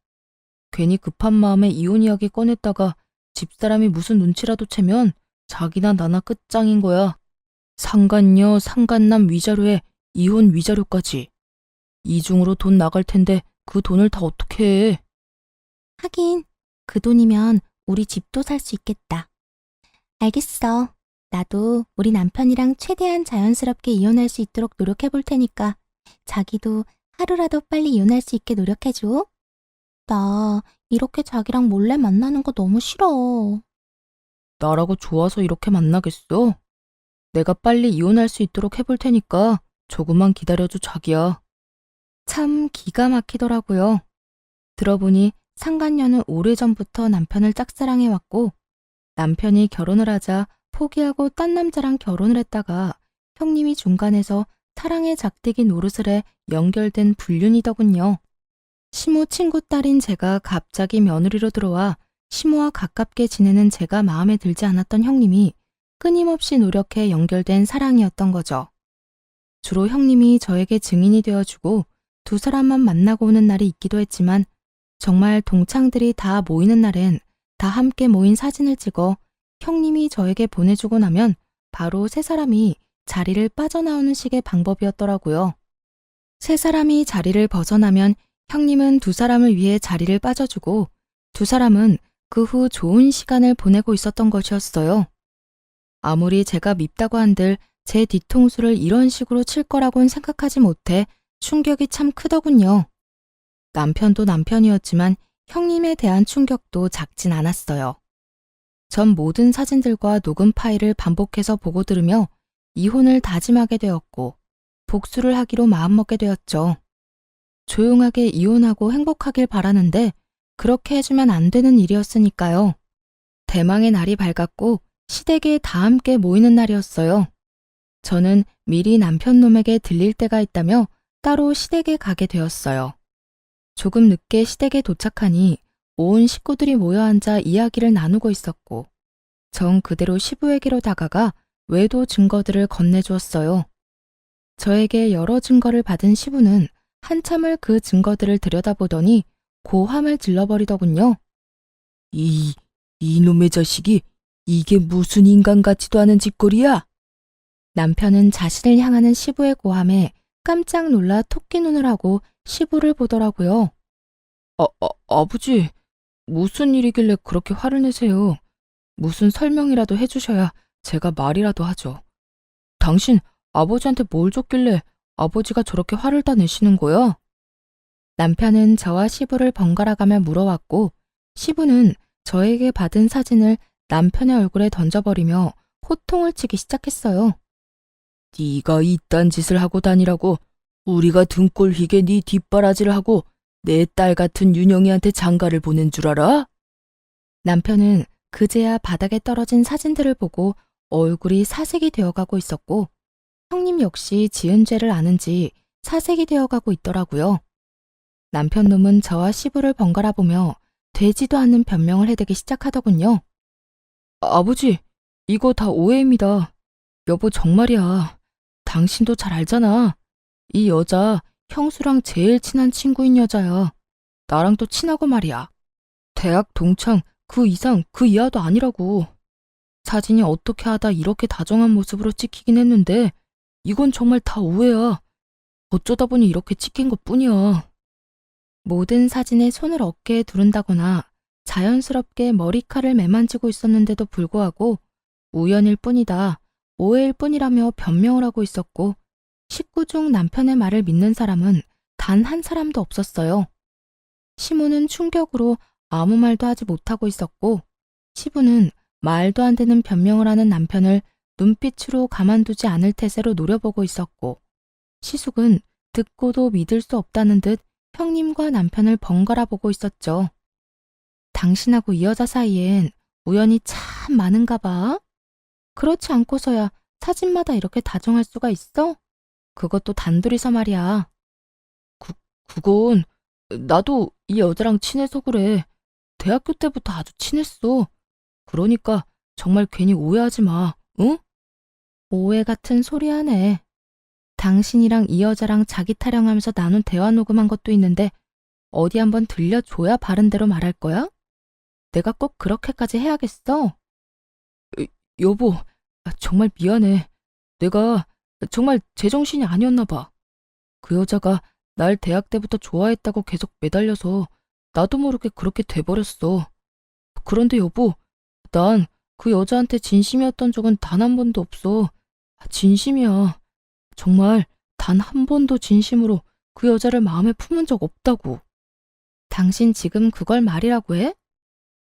괜히 급한 마음에 이혼 이야기 꺼냈다가 집사람이 무슨 눈치라도 채면 자기나 나나 끝장인 거야. 상간녀, 상간남 위자료에 이혼 위자료까지. 이중으로 돈 나갈 텐데 그 돈을 다 어떻게 해. 하긴 그 돈이면 우리 집도 살 수 있겠다. 알겠어. 나도 우리 남편이랑 최대한 자연스럽게 이혼할 수 있도록 노력해 볼 테니까 자기도 하루라도 빨리 이혼할 수 있게 노력해줘. 나 이렇게 자기랑 몰래 만나는 거 너무 싫어. 나라고 좋아서 이렇게 만나겠어? 내가 빨리 이혼할 수 있도록 해볼 테니까 조금만 기다려줘 자기야. 참 기가 막히더라고요. 들어보니 상간녀는 오래전부터 남편을 짝사랑해왔고 남편이 결혼을 하자 포기하고 딴 남자랑 결혼을 했다가 형님이 중간에서 사랑의 작대기 노릇을 해 연결된 불륜이더군요. 시모 친구 딸인 제가 갑자기 며느리로 들어와 시모와 가깝게 지내는 제가 마음에 들지 않았던 형님이 끊임없이 노력해 연결된 사랑이었던 거죠. 주로 형님이 저에게 증인이 되어주고 두 사람만 만나고 오는 날이 있기도 했지만 정말 동창들이 다 모이는 날엔 다 함께 모인 사진을 찍어 형님이 저에게 보내주고 나면 바로 세 사람이 자리를 빠져나오는 식의 방법이었더라고요. 세 사람이 자리를 벗어나면 형님은 두 사람을 위해 자리를 빠져주고 두 사람은 그 후 좋은 시간을 보내고 있었던 것이었어요. 아무리 제가 밉다고 한들 제 뒤통수를 이런 식으로 칠 거라고는 생각하지 못해 충격이 참 크더군요. 남편도 남편이었지만 형님에 대한 충격도 작진 않았어요. 전 모든 사진들과 녹음 파일을 반복해서 보고 들으며 이혼을 다짐하게 되었고 복수를 하기로 마음먹게 되었죠. 조용하게 이혼하고 행복하길 바라는데 그렇게 해주면 안 되는 일이었으니까요. 대망의 날이 밝았고 시댁에 다 함께 모이는 날이었어요. 저는 미리 남편 놈에게 들릴 때가 있다며 따로 시댁에 가게 되었어요. 조금 늦게 시댁에 도착하니 온 식구들이 모여 앉아 이야기를 나누고 있었고 정 그대로 시부에게로 다가가 외도 증거들을 건네주었어요. 저에게 여러 증거를 받은 시부는 한참을 그 증거들을 들여다보더니 고함을 질러버리더군요. 이놈의 자식이 이게 무슨 인간 같지도 않은 짓거리야? 남편은 자신을 향하는 시부의 고함에 깜짝 놀라 토끼 눈을 하고 시부를 보더라고요. 아버지, 무슨 일이길래 그렇게 화를 내세요? 무슨 설명이라도 해주셔야 제가 말이라도 하죠. 당신 아버지한테 뭘 줬길래 아버지가 저렇게 화를 다 내시는 거야? 남편은 저와 시부를 번갈아가며 물어왔고 시부는 저에게 받은 사진을 남편의 얼굴에 던져버리며 호통을 치기 시작했어요. 네가 이딴 짓을 하고 다니라고 우리가 등골 휘게 네 뒷바라지를 하고 내 딸 같은 윤영이한테 장가를 보낸 줄 알아? 남편은 그제야 바닥에 떨어진 사진들을 보고 얼굴이 사색이 되어가고 있었고 형님 역시 지은 죄를 아는지 사색이 되어가고 있더라고요. 남편 놈은 저와 시부를 번갈아 보며 되지도 않는 변명을 해대기 시작하더군요. 아버지, 이거 다 오해입니다. 여보 정말이야. 당신도 잘 알잖아. 이 여자 형수랑 제일 친한 친구인 여자야. 나랑 또 친하고 말이야. 대학 동창 그 이상 그 이하도 아니라고. 사진이 어떻게 하다 이렇게 다정한 모습으로 찍히긴 했는데 이건 정말 다 오해야. 어쩌다 보니 이렇게 찍힌 것뿐이야. 모든 사진에 손을 어깨에 두른다거나 자연스럽게 머리칼을 매만지고 있었는데도 불구하고 우연일 뿐이다, 오해일 뿐이라며 변명을 하고 있었고 식구 중 남편의 말을 믿는 사람은 단 한 사람도 없었어요. 시모는 충격으로 아무 말도 하지 못하고 있었고 시부는 말도 안 되는 변명을 하는 남편을 눈빛으로 가만두지 않을 태세로 노려보고 있었고 시숙은 듣고도 믿을 수 없다는 듯 형님과 남편을 번갈아 보고 있었죠. 당신하고 이 여자 사이엔 우연이 참 많은가 봐. 그렇지 않고서야 사진마다 이렇게 다정할 수가 있어? 그것도 단둘이서 말이야. 그건 나도 이 여자랑 친해서 그래. 대학교 때부터 아주 친했어. 그러니까 정말 괜히 오해하지 마, 응? 오해 같은 소리 하네. 당신이랑 이 여자랑 자기 타령하면서 나눈 대화 녹음한 것도 있는데 어디 한번 들려줘야 바른 대로 말할 거야? 내가 꼭 그렇게까지 해야겠어? 여보, 정말 미안해. 내가 정말 제정신이 아니었나 봐. 그 여자가 날 대학 때부터 좋아했다고 계속 매달려서 나도 모르게 그렇게 돼버렸어. 그런데 여보, 난 그 여자한테 진심이었던 적은 단 한 번도 없어. 진심이야. 정말 단 한 번도 진심으로 그 여자를 마음에 품은 적 없다고. 당신 지금 그걸 말이라고 해?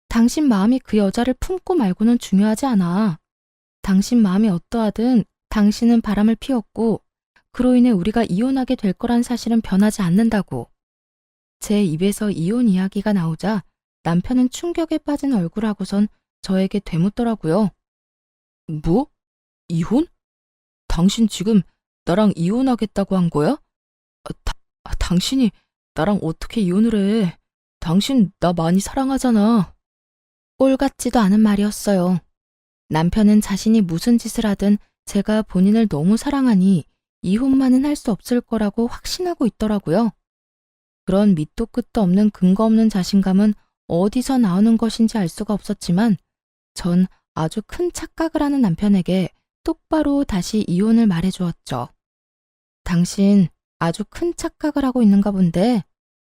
당신 마음이 그 여자를 품고 말고는 중요하지 않아. 당신 마음이 어떠하든 당신은 바람을 피웠고 그로 인해 우리가 이혼하게 될 거란 사실은 변하지 않는다고. 제 입에서 이혼 이야기가 나오자 남편은 충격에 빠진 얼굴하고선 저에게 되묻더라고요. 뭐? 이혼? 당신 지금 나랑 이혼하겠다고 한 거야? 당신이 나랑 어떻게 이혼을 해? 당신 나 많이 사랑하잖아. 꼴 같지도 않은 말이었어요. 남편은 자신이 무슨 짓을 하든 제가 본인을 너무 사랑하니 이혼만은 할 수 없을 거라고 확신하고 있더라고요. 그런 밑도 끝도 없는 근거 없는 자신감은 어디서 나오는 것인지 알 수가 없었지만 전 아주 큰 착각을 하는 남편에게 똑바로 다시 이혼을 말해주었죠. 당신 아주 큰 착각을 하고 있는가 본데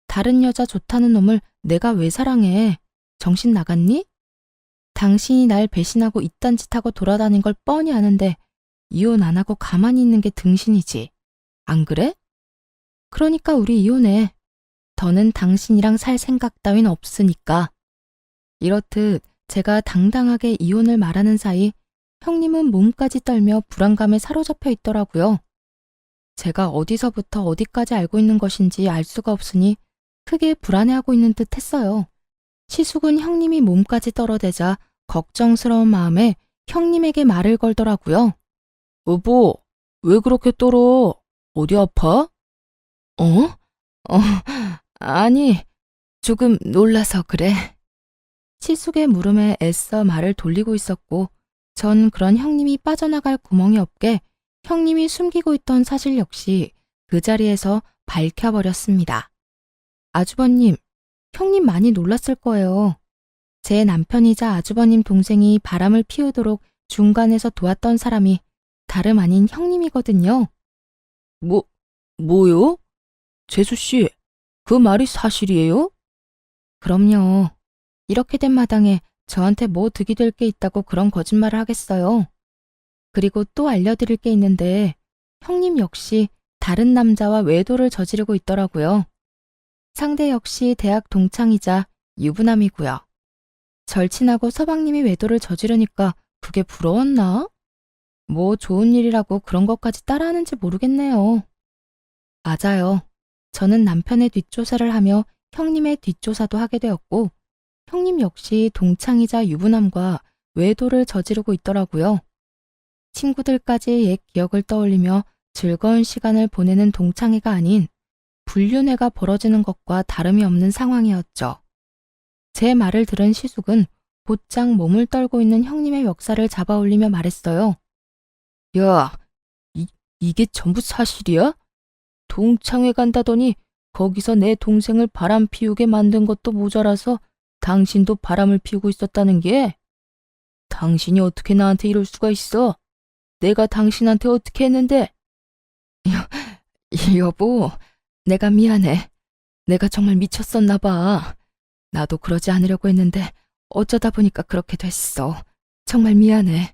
다른 여자 좋다는 놈을 내가 왜 사랑해? 정신 나갔니? 당신이 날 배신하고 이딴 짓 하고 돌아다닌 걸 뻔히 아는데 이혼 안 하고 가만히 있는 게 등신이지. 안 그래? 그러니까 우리 이혼해. 더는 당신이랑 살 생각 따윈 없으니까. 이렇듯 제가 당당하게 이혼을 말하는 사이 형님은 몸까지 떨며 불안감에 사로잡혀 있더라고요. 제가 어디서부터 어디까지 알고 있는 것인지 알 수가 없으니 크게 불안해하고 있는 듯 했어요. 시숙은 형님이 몸까지 떨어대자 걱정스러운 마음에 형님에게 말을 걸더라고요. 여보, 왜 그렇게 떨어? 어디 아파? 아니, 조금 놀라서 그래. 시숙의 물음에 애써 말을 돌리고 있었고 전 그런 형님이 빠져나갈 구멍이 없게 형님이 숨기고 있던 사실 역시 그 자리에서 밝혀버렸습니다. 아주버님, 형님 많이 놀랐을 거예요. 제 남편이자 아주버님 동생이 바람을 피우도록 중간에서 도왔던 사람이 다름 아닌 형님이거든요. 뭐요? 재수씨, 그 말이 사실이에요? 그럼요. 이렇게 된 마당에 저한테 뭐 득이 될 게 있다고 그런 거짓말을 하겠어요. 그리고 또 알려드릴 게 있는데 형님 역시 다른 남자와 외도를 저지르고 있더라고요. 상대 역시 대학 동창이자 유부남이고요. 절친하고 서방님이 외도를 저지르니까 그게 부러웠나? 뭐 좋은 일이라고 그런 것까지 따라하는지 모르겠네요. 맞아요. 저는 남편의 뒷조사를 하며 형님의 뒷조사도 하게 되었고 형님 역시 동창이자 유부남과 외도를 저지르고 있더라고요. 친구들까지 옛 기억을 떠올리며 즐거운 시간을 보내는 동창회가 아닌 불륜회가 벌어지는 것과 다름이 없는 상황이었죠. 제 말을 들은 시숙은 곧장 몸을 떨고 있는 형님의 멱살을 잡아올리며 말했어요. 야, 이게 전부 사실이야? 동창회 간다더니 거기서 내 동생을 바람 피우게 만든 것도 모자라서 당신도 바람을 피우고 있었다는 게? 당신이 어떻게 나한테 이럴 수가 있어? 내가 당신한테 어떻게 했는데? 여보, 내가 미안해. 내가 정말 미쳤었나 봐. 나도 그러지 않으려고 했는데 어쩌다 보니까 그렇게 됐어. 정말 미안해.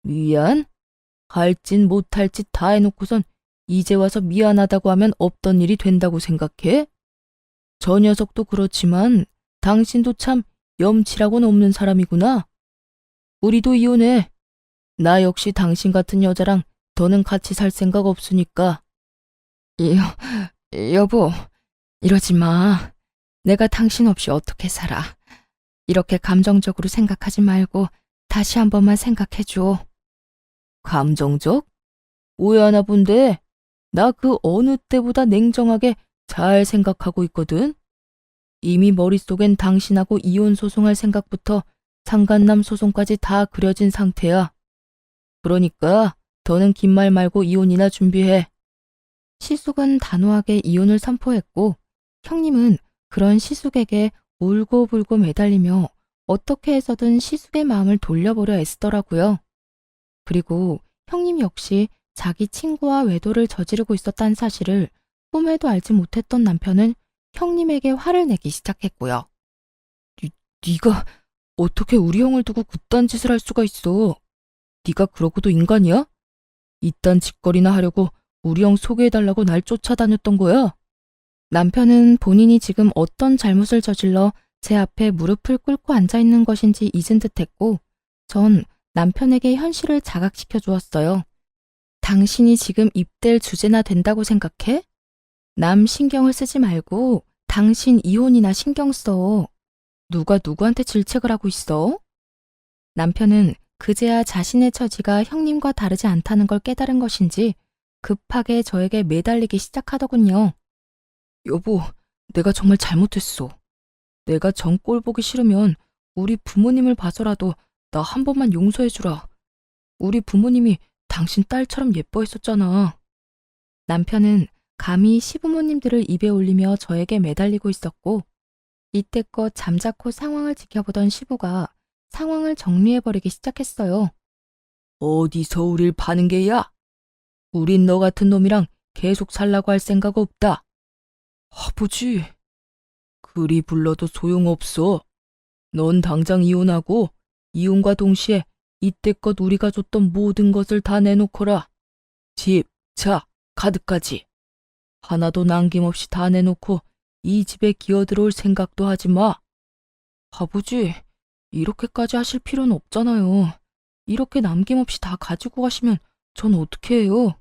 미안? 할 짓 못할 짓 다 해놓고선 이제 와서 미안하다고 하면 없던 일이 된다고 생각해? 저 녀석도 그렇지만 당신도 참 염치라고는 없는 사람이구나. 우리도 이혼해. 나 역시 당신 같은 여자랑 더는 같이 살 생각 없으니까. 여보, 이러지 마. 내가 당신 없이 어떻게 살아. 이렇게 감정적으로 생각하지 말고 다시 한 번만 생각해줘. 감정적? 오해하나 본데 나 그 어느 때보다 냉정하게 잘 생각하고 있거든. 이미 머릿속엔 당신하고 이혼 소송할 생각부터 상간남 소송까지 다 그려진 상태야. 그러니까 더는 긴 말 말고 이혼이나 준비해. 시숙은 단호하게 이혼을 선포했고 형님은 그런 시숙에게 울고불고 매달리며 어떻게 해서든 시숙의 마음을 돌려보려 애쓰더라고요. 그리고 형님 역시 자기 친구와 외도를 저지르고 있었다는 사실을 꿈에도 알지 못했던 남편은 형님에게 화를 내기 시작했고요. 네가 어떻게 우리 형을 두고 그딴 짓을 할 수가 있어? 네가 그러고도 인간이야? 이딴 짓거리나 하려고 우리 형 소개해달라고 날 쫓아다녔던 거야? 남편은 본인이 지금 어떤 잘못을 저질러 제 앞에 무릎을 꿇고 앉아있는 것인지 잊은 듯했고 전 남편에게 현실을 자각시켜 주었어요. 당신이 지금 입댈 주제나 된다고 생각해? 남 신경을 쓰지 말고 당신 이혼이나 신경 써. 누가 누구한테 질책을 하고 있어? 남편은 그제야 자신의 처지가 형님과 다르지 않다는 걸 깨달은 것인지 급하게 저에게 매달리기 시작하더군요. 여보, 내가 정말 잘못했어. 내가 정 꼴 보기 싫으면 우리 부모님을 봐서라도 나 한 번만 용서해주라. 우리 부모님이 당신 딸처럼 예뻐했었잖아. 남편은 감히 시부모님들을 입에 올리며 저에게 매달리고 있었고 이때껏 잠자코 상황을 지켜보던 시부가 상황을 정리해버리기 시작했어요. 어디서 우릴 파는 게야? 우린 너 같은 놈이랑 계속 살라고 할 생각 없다. 아버지, 그리 불러도 소용없어. 넌 당장 이혼하고 이혼과 동시에 이때껏 우리가 줬던 모든 것을 다 내놓거라. 집, 차, 카드까지. 하나도 남김없이 다 내놓고 이 집에 기어들어올 생각도 하지 마. 아버지, 이렇게까지 하실 필요는 없잖아요. 이렇게 남김없이 다 가지고 가시면 전 어떻게 해요?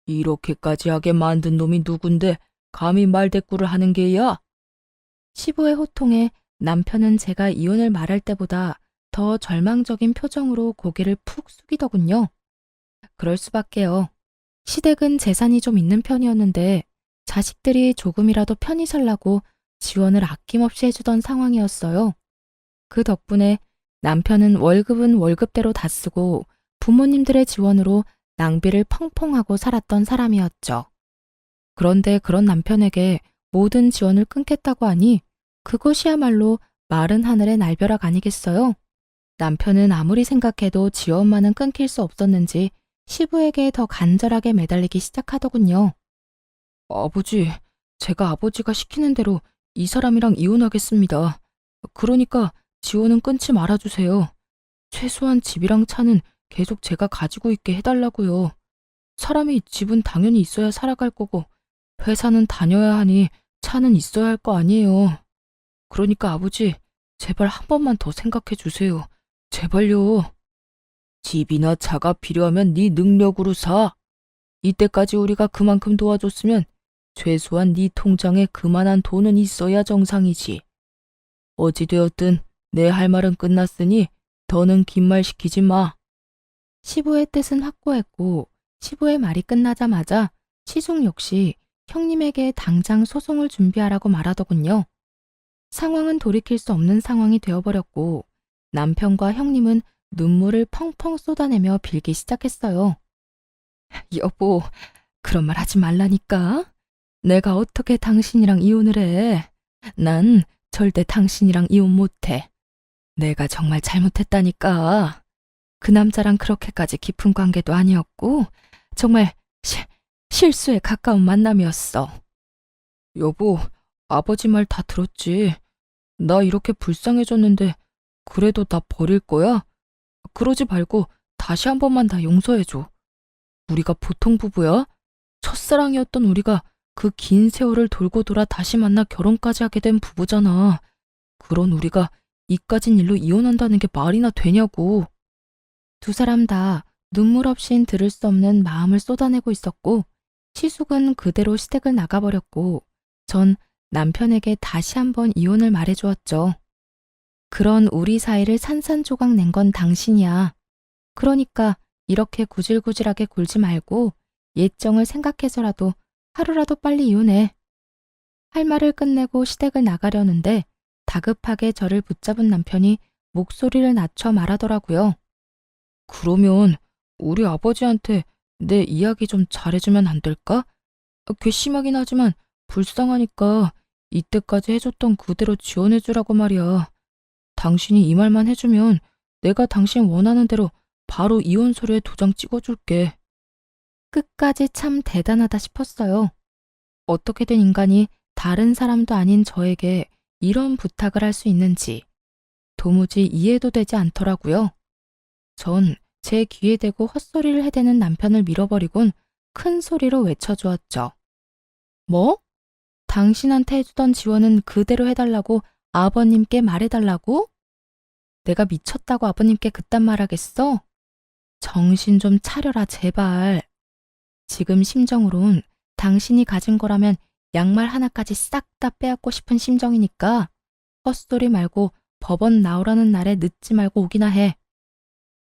이렇게까지 하게 만든 놈이 누군데 감히 말대꾸를 하는 게야? 시부의 호통에 남편은 제가 이혼을 말할 때보다 더 절망적인 표정으로 고개를 푹 숙이더군요. 그럴 수밖에요. 시댁은 재산이 좀 있는 편이었는데 자식들이 조금이라도 편히 살라고 지원을 아낌없이 해주던 상황이었어요. 그 덕분에 남편은 월급은 월급대로 다 쓰고 부모님들의 지원으로 낭비를 펑펑하고 살았던 사람이었죠. 그런데 그런 남편에게 모든 지원을 끊겠다고 하니 그것이야말로 마른 하늘의 날벼락 아니겠어요? 남편은 아무리 생각해도 지원만은 끊길 수 없었는지 시부에게 더 간절하게 매달리기 시작하더군요. 아버지, 제가 아버지가 시키는 대로 이 사람이랑 이혼하겠습니다. 그러니까 지원은 끊지 말아주세요. 최소한 집이랑 차는 계속 제가 가지고 있게 해달라고요. 사람이 집은 당연히 있어야 살아갈 거고 회사는 다녀야 하니 차는 있어야 할 거 아니에요. 그러니까 아버지, 제발 한 번만 더 생각해 주세요. 제발요. 집이나 차가 필요하면 네 능력으로 사. 이때까지 우리가 그만큼 도와줬으면 최소한 네 통장에 그만한 돈은 있어야 정상이지. 어찌되었든 내 할 말은 끝났으니 더는 긴 말 시키지 마. 시부의 뜻은 확고했고 시부의 말이 끝나자마자 시숙 역시 형님에게 당장 소송을 준비하라고 말하더군요. 상황은 돌이킬 수 없는 상황이 되어버렸고 남편과 형님은 눈물을 펑펑 쏟아내며 빌기 시작했어요. 여보, 그런 말 하지 말라니까. 내가 어떻게 당신이랑 이혼을 해? 난 절대 당신이랑 이혼 못해. 내가 정말 잘못했다니까. 그 남자랑 그렇게까지 깊은 관계도 아니었고 정말 실수에 가까운 만남이었어. 여보, 아버지 말 다 들었지. 나 이렇게 불쌍해졌는데 그래도 나 버릴 거야? 그러지 말고 다시 한 번만 다 용서해줘. 우리가 보통 부부야? 첫사랑이었던 우리가 그 긴 세월을 돌고 돌아 다시 만나 결혼까지 하게 된 부부잖아. 그런 우리가 이까진 일로 이혼한다는 게 말이나 되냐고. 두 사람 다 눈물 없인 들을 수 없는 마음을 쏟아내고 있었고 시숙은 그대로 시댁을 나가버렸고 전 남편에게 다시 한번 이혼을 말해주었죠. 그런 우리 사이를 산산조각 낸 건 당신이야. 그러니까 이렇게 구질구질하게 굴지 말고 예정을 생각해서라도 하루라도 빨리 이혼해. 할 말을 끝내고 시댁을 나가려는데 다급하게 저를 붙잡은 남편이 목소리를 낮춰 말하더라고요. 그러면 우리 아버지한테 내 이야기 좀 잘해주면 안 될까? 괘씸하긴 하지만 불쌍하니까 이때까지 해줬던 그대로 지원해주라고 말이야. 당신이 이 말만 해주면 내가 당신 원하는 대로 바로 이혼 서류에 도장 찍어줄게. 끝까지 참 대단하다 싶었어요. 어떻게 된 인간이 다른 사람도 아닌 저에게 이런 부탁을 할 수 있는지 도무지 이해도 되지 않더라고요. 전 제 귀에 대고 헛소리를 해대는 남편을 밀어버리곤 큰 소리로 외쳐주었죠. 뭐? 당신한테 해주던 지원은 그대로 해달라고 아버님께 말해달라고? 내가 미쳤다고 아버님께 그딴 말 하겠어? 정신 좀 차려라 제발. 지금 심정으론 당신이 가진 거라면 양말 하나까지 싹 다 빼앗고 싶은 심정이니까 헛소리 말고 법원 나오라는 날에 늦지 말고 오기나 해.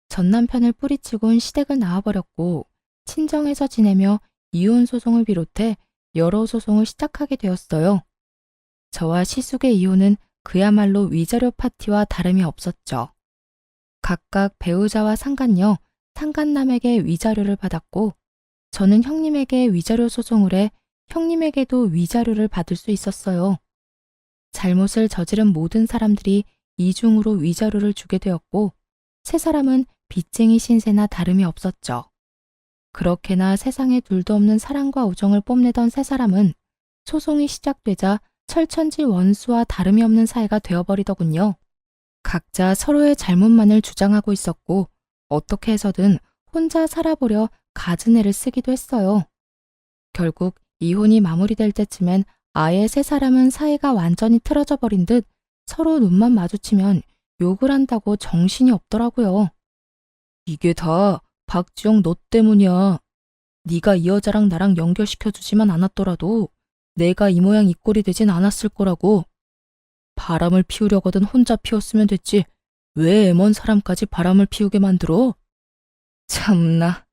전 남편을 뿌리치곤 시댁을 나와버렸고 친정에서 지내며 이혼 소송을 비롯해 여러 소송을 시작하게 되었어요. 저와 시숙의 이혼은 그야말로 위자료 파티와 다름이 없었죠. 각각 배우자와 상간녀, 상간남에게 위자료를 받았고 저는 형님에게 위자료 소송을 해 형님에게도 위자료를 받을 수 있었어요. 잘못을 저지른 모든 사람들이 이중으로 위자료를 주게 되었고 세 사람은 빚쟁이 신세나 다름이 없었죠. 그렇게나 세상에 둘도 없는 사랑과 우정을 뽐내던 세 사람은 소송이 시작되자 철천지 원수와 다름이 없는 사이가 되어버리더군요. 각자 서로의 잘못만을 주장하고 있었고 어떻게 해서든 혼자 살아보려 갖은 애를 쓰기도 했어요. 결국 이혼이 마무리될 때쯤엔 아예 세 사람은 사이가 완전히 틀어져 버린 듯 서로 눈만 마주치면 욕을 한다고 정신이 없더라고요. 이게 다 박지영 너 때문이야. 네가 이 여자랑 나랑 연결시켜주지만 않았더라도 내가 이 모양 이 꼴이 되진 않았을 거라고. 바람을 피우려거든 혼자 피웠으면 됐지. 왜 애먼 사람까지 바람을 피우게 만들어? 참나.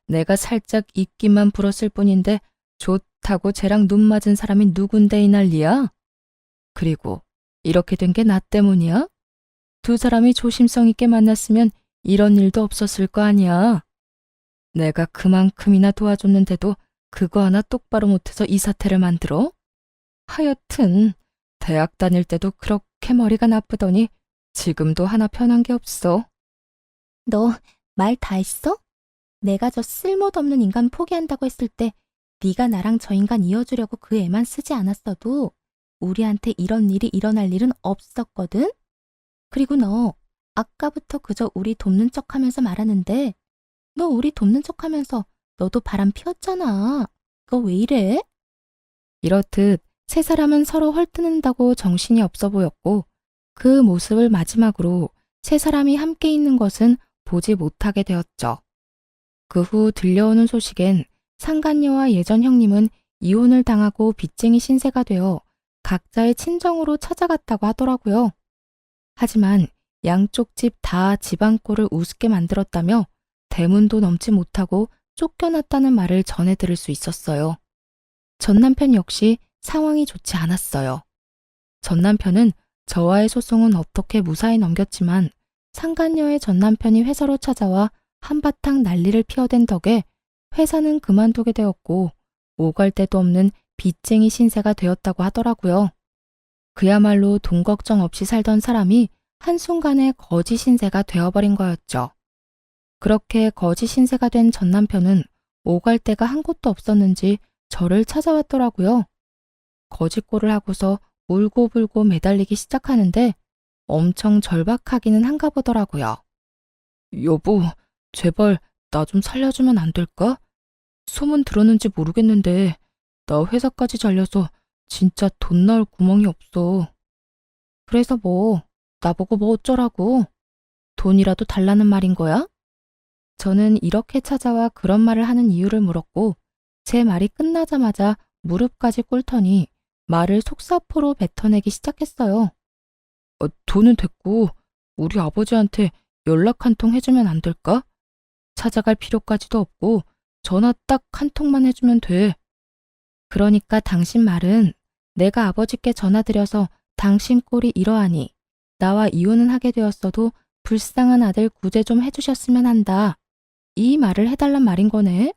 내가 살짝 입김만 불었을 뿐인데 좋다고 쟤랑 눈 맞은 사람이 누군데 이 난리야? 그리고 이렇게 된 게 나 때문이야? 두 사람이 조심성 있게 만났으면 이런 일도 없었을 거 아니야. 내가 그만큼이나 도와줬는데도 그거 하나 똑바로 못해서 이 사태를 만들어? 하여튼 대학 다닐 때도 그렇게 머리가 나쁘더니 지금도 하나 편한 게 없어. 너 말 다 했어? 내가 저 쓸모도 없는 인간 포기한다고 했을 때 네가 나랑 저 인간 이어주려고 그 애만 쓰지 않았어도 우리한테 이런 일이 일어날 일은 없었거든? 그리고 너 아까부터 그저 우리 돕는 척하면서 말하는데 너 우리 돕는 척하면서 너도 바람 피웠잖아. 그거 왜 이래? 이렇듯 세 사람은 서로 헐뜯는다고 정신이 없어 보였고 그 모습을 마지막으로 세 사람이 함께 있는 것은 보지 못하게 되었죠. 그 후 들려오는 소식엔 상간녀와 예전 형님은 이혼을 당하고 빚쟁이 신세가 되어 각자의 친정으로 찾아갔다고 하더라고요. 하지만 양쪽 집 다 집안꼴을 우습게 만들었다며 대문도 넘지 못하고 쫓겨났다는 말을 전해 들을 수 있었어요. 전 남편 역시 상황이 좋지 않았어요. 전 남편은 저와의 소송은 어떻게 무사히 넘겼지만 상간녀의 전 남편이 회사로 찾아와 한바탕 난리를 피워댄 덕에 회사는 그만두게 되었고 오갈 데도 없는 빚쟁이 신세가 되었다고 하더라고요. 그야말로 돈 걱정 없이 살던 사람이 한순간에 거지 신세가 되어버린 거였죠. 그렇게 거지 신세가 된 전 남편은 오갈 데가 한 곳도 없었는지 저를 찾아왔더라고요. 거짓골을 하고서 울고불고 매달리기 시작하는데 엄청 절박하기는 한가 보더라고요. 여보, 제발 나 좀 살려주면 안 될까? 소문 들었는지 모르겠는데 나 회사까지 잘려서 진짜 돈 나올 구멍이 없어. 그래서 뭐, 나보고 뭐 어쩌라고? 돈이라도 달라는 말인 거야? 저는 이렇게 찾아와 그런 말을 하는 이유를 물었고 제 말이 끝나자마자 무릎까지 꿇더니 말을 속사포로 뱉어내기 시작했어요. 돈은 됐고 우리 아버지한테 연락 한 통 해주면 안 될까? 찾아갈 필요까지도 없고 전화 딱 한 통만 해주면 돼. 그러니까 당신 말은 내가 아버지께 전화드려서 당신 꼴이 이러하니 나와 이혼은 하게 되었어도 불쌍한 아들 구제 좀 해주셨으면 한다. 이 말을 해달란 말인 거네.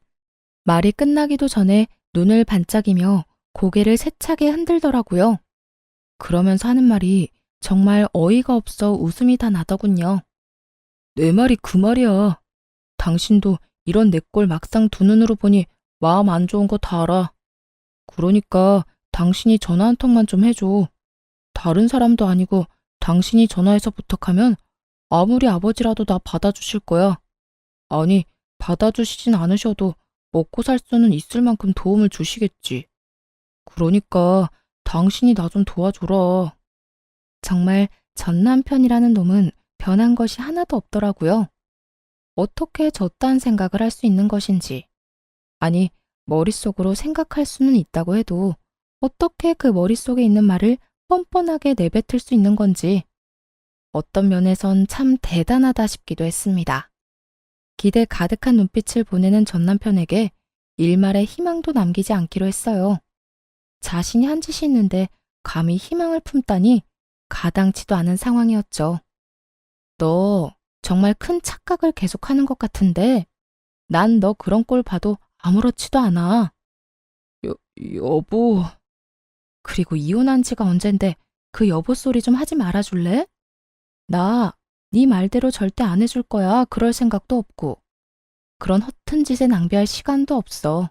말이 끝나기도 전에 눈을 반짝이며 고개를 세차게 흔들더라고요. 그러면서 하는 말이 정말 어이가 없어 웃음이 다 나더군요. 내 말이 그 말이야. 당신도 이런 내 꼴 막상 두 눈으로 보니 마음 안 좋은 거 다 알아. 그러니까 당신이 전화 한 통만 좀 해줘. 다른 사람도 아니고 당신이 전화해서 부탁하면 아무리 아버지라도 나 받아주실 거야. 아니, 받아주시진 않으셔도 먹고 살 수는 있을 만큼 도움을 주시겠지. 그러니까 당신이 나 좀 도와줘라. 정말 전 남편이라는 놈은 변한 것이 하나도 없더라고요. 어떻게 저딴 생각을 할 수 있는 것인지. 아니, 머릿속으로 생각할 수는 있다고 해도 어떻게 그 머릿속에 있는 말을 뻔뻔하게 내뱉을 수 있는 건지 어떤 면에선 참 대단하다 싶기도 했습니다. 기대 가득한 눈빛을 보내는 전 남편에게 일말의 희망도 남기지 않기로 했어요. 자신이 한 짓이 있는데 감히 희망을 품다니 가당치도 않은 상황이었죠. 너 정말 큰 착각을 계속하는 것 같은데 난 너 그런 꼴 봐도 아무렇지도 않아. 여보. 그리고 이혼한 지가 언젠데 그 여보 소리 좀 하지 말아줄래? 나 네 말대로 절대 안 해줄 거야. 그럴 생각도 없고. 그런 허튼 짓에 낭비할 시간도 없어.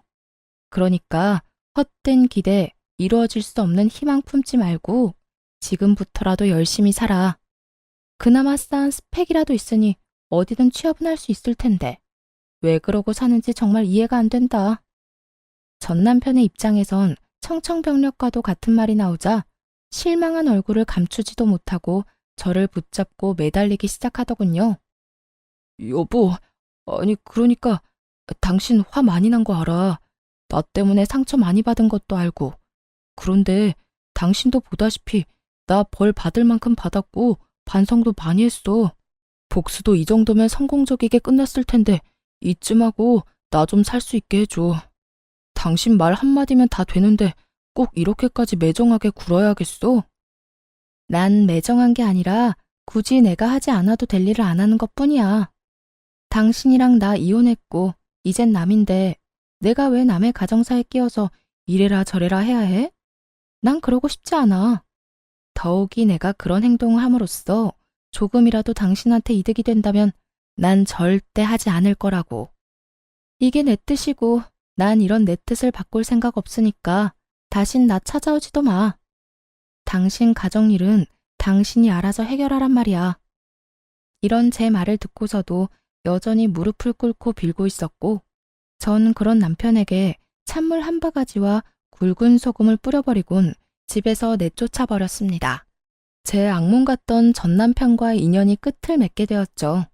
그러니까 헛된 기대, 이루어질 수 없는 희망 품지 말고 지금부터라도 열심히 살아. 그나마 쌓은 스펙이라도 있으니 어디든 취업은 할 수 있을 텐데 왜 그러고 사는지 정말 이해가 안 된다. 전 남편의 입장에선 청천벽력과도 같은 말이 나오자 실망한 얼굴을 감추지도 못하고 저를 붙잡고 매달리기 시작하더군요. 여보, 아니 그러니까 당신 화 많이 난 거 알아. 나 때문에 상처 많이 받은 것도 알고. 그런데 당신도 보다시피 나 벌 받을 만큼 받았고 반성도 많이 했어. 복수도 이 정도면 성공적이게 끝났을 텐데 이쯤 하고 나 좀 살 수 있게 해줘. 당신 말 한마디면 다 되는데 꼭 이렇게까지 매정하게 굴어야겠어? 난 매정한 게 아니라 굳이 내가 하지 않아도 될 일을 안 하는 것뿐이야. 당신이랑 나 이혼했고 이젠 남인데 내가 왜 남의 가정사에 끼어서 이래라 저래라 해야 해? 난 그러고 싶지 않아. 더욱이 내가 그런 행동을 함으로써 조금이라도 당신한테 이득이 된다면 난 절대 하지 않을 거라고. 이게 내 뜻이고 난 이런 내 뜻을 바꿀 생각 없으니까 다신 나 찾아오지도 마. 당신 가정일은 당신이 알아서 해결하란 말이야. 이런 제 말을 듣고서도 여전히 무릎을 꿇고 빌고 있었고 전 그런 남편에게 찬물 한 바가지와 굵은 소금을 뿌려버리곤 집에서 내쫓아 버렸습니다. 제 악몽 같던 전 남편과의 인연이 끝을 맺게 되었죠.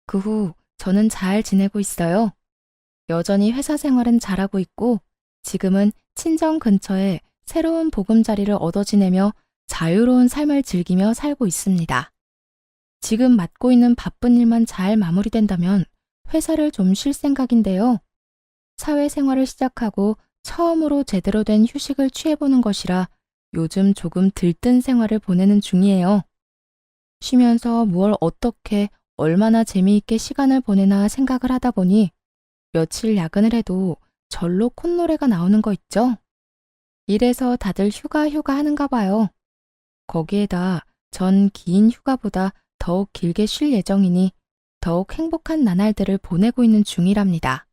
그 후 저는 잘 지내고 있어요. 여전히 회사 생활은 잘하고 있고 지금은 친정 근처에 새로운 보금자리를 얻어 지내며 자유로운 삶을 즐기며 살고 있습니다. 지금 맡고 있는 바쁜 일만 잘 마무리된다면 회사를 좀 쉴 생각인데요. 사회생활을 시작하고 처음으로 제대로 된 휴식을 취해보는 것이라 요즘 조금 들뜬 생활을 보내는 중이에요. 쉬면서 무얼 어떻게 얼마나 재미있게 시간을 보내나 생각을 하다 보니 며칠 야근을 해도 절로 콧노래가 나오는 거 있죠? 이래서 다들 휴가 하는가 봐요. 거기에다 전 긴 휴가보다 더욱 길게 쉴 예정이니 더욱 행복한 나날들을 보내고 있는 중이랍니다.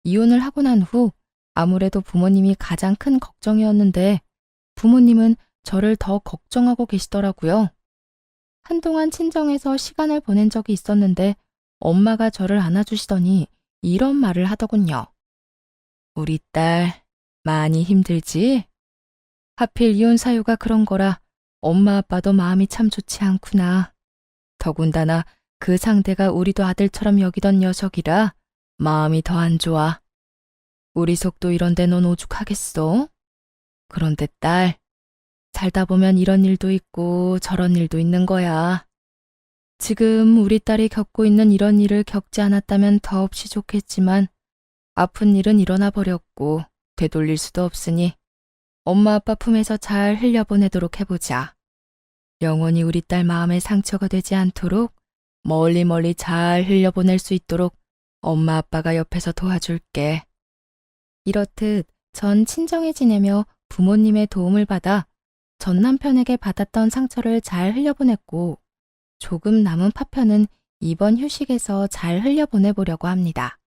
이혼을 하고 난 후 아무래도 부모님이 가장 큰 걱정이었는데 부모님은 저를 더 걱정하고 계시더라고요. 한동안 친정에서 시간을 보낸 적이 있었는데 엄마가 저를 안아주시더니 이런 말을 하더군요. 우리 딸 많이 힘들지? 하필 이혼 사유가 그런 거라 엄마 아빠도 마음이 참 좋지 않구나. 더군다나 그 상대가 우리도 아들처럼 여기던 녀석이라 마음이 더 안 좋아. 우리 속도 이런데 넌 오죽하겠어? 그런데 딸, 살다 보면 이런 일도 있고 저런 일도 있는 거야. 지금 우리 딸이 겪고 있는 이런 일을 겪지 않았다면 더없이 좋겠지만 아픈 일은 일어나 버렸고 되돌릴 수도 없으니 엄마 아빠 품에서 잘 흘려보내도록 해보자. 영원히 우리 딸 마음에 상처가 되지 않도록 멀리 잘 흘려보낼 수 있도록 엄마 아빠가 옆에서 도와줄게. 이렇듯 전 친정에 지내며 부모님의 도움을 받아 전 남편에게 받았던 상처를 잘 흘려보냈고 조금 남은 파편은 이번 휴식에서 잘 흘려보내보려고 합니다.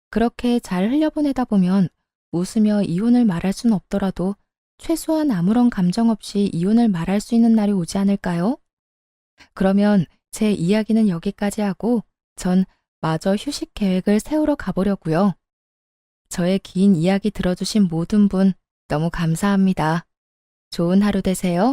그렇게 잘 흘려보내다 보면 웃으며 이혼을 말할 순 없더라도 최소한 아무런 감정 없이 이혼을 말할 수 있는 날이 오지 않을까요? 그러면 제 이야기는 여기까지 하고 전 마저 휴식 계획을 세우러 가보려고요. 저의 긴 이야기 들어주신 모든 분 너무 감사합니다. 좋은 하루 되세요.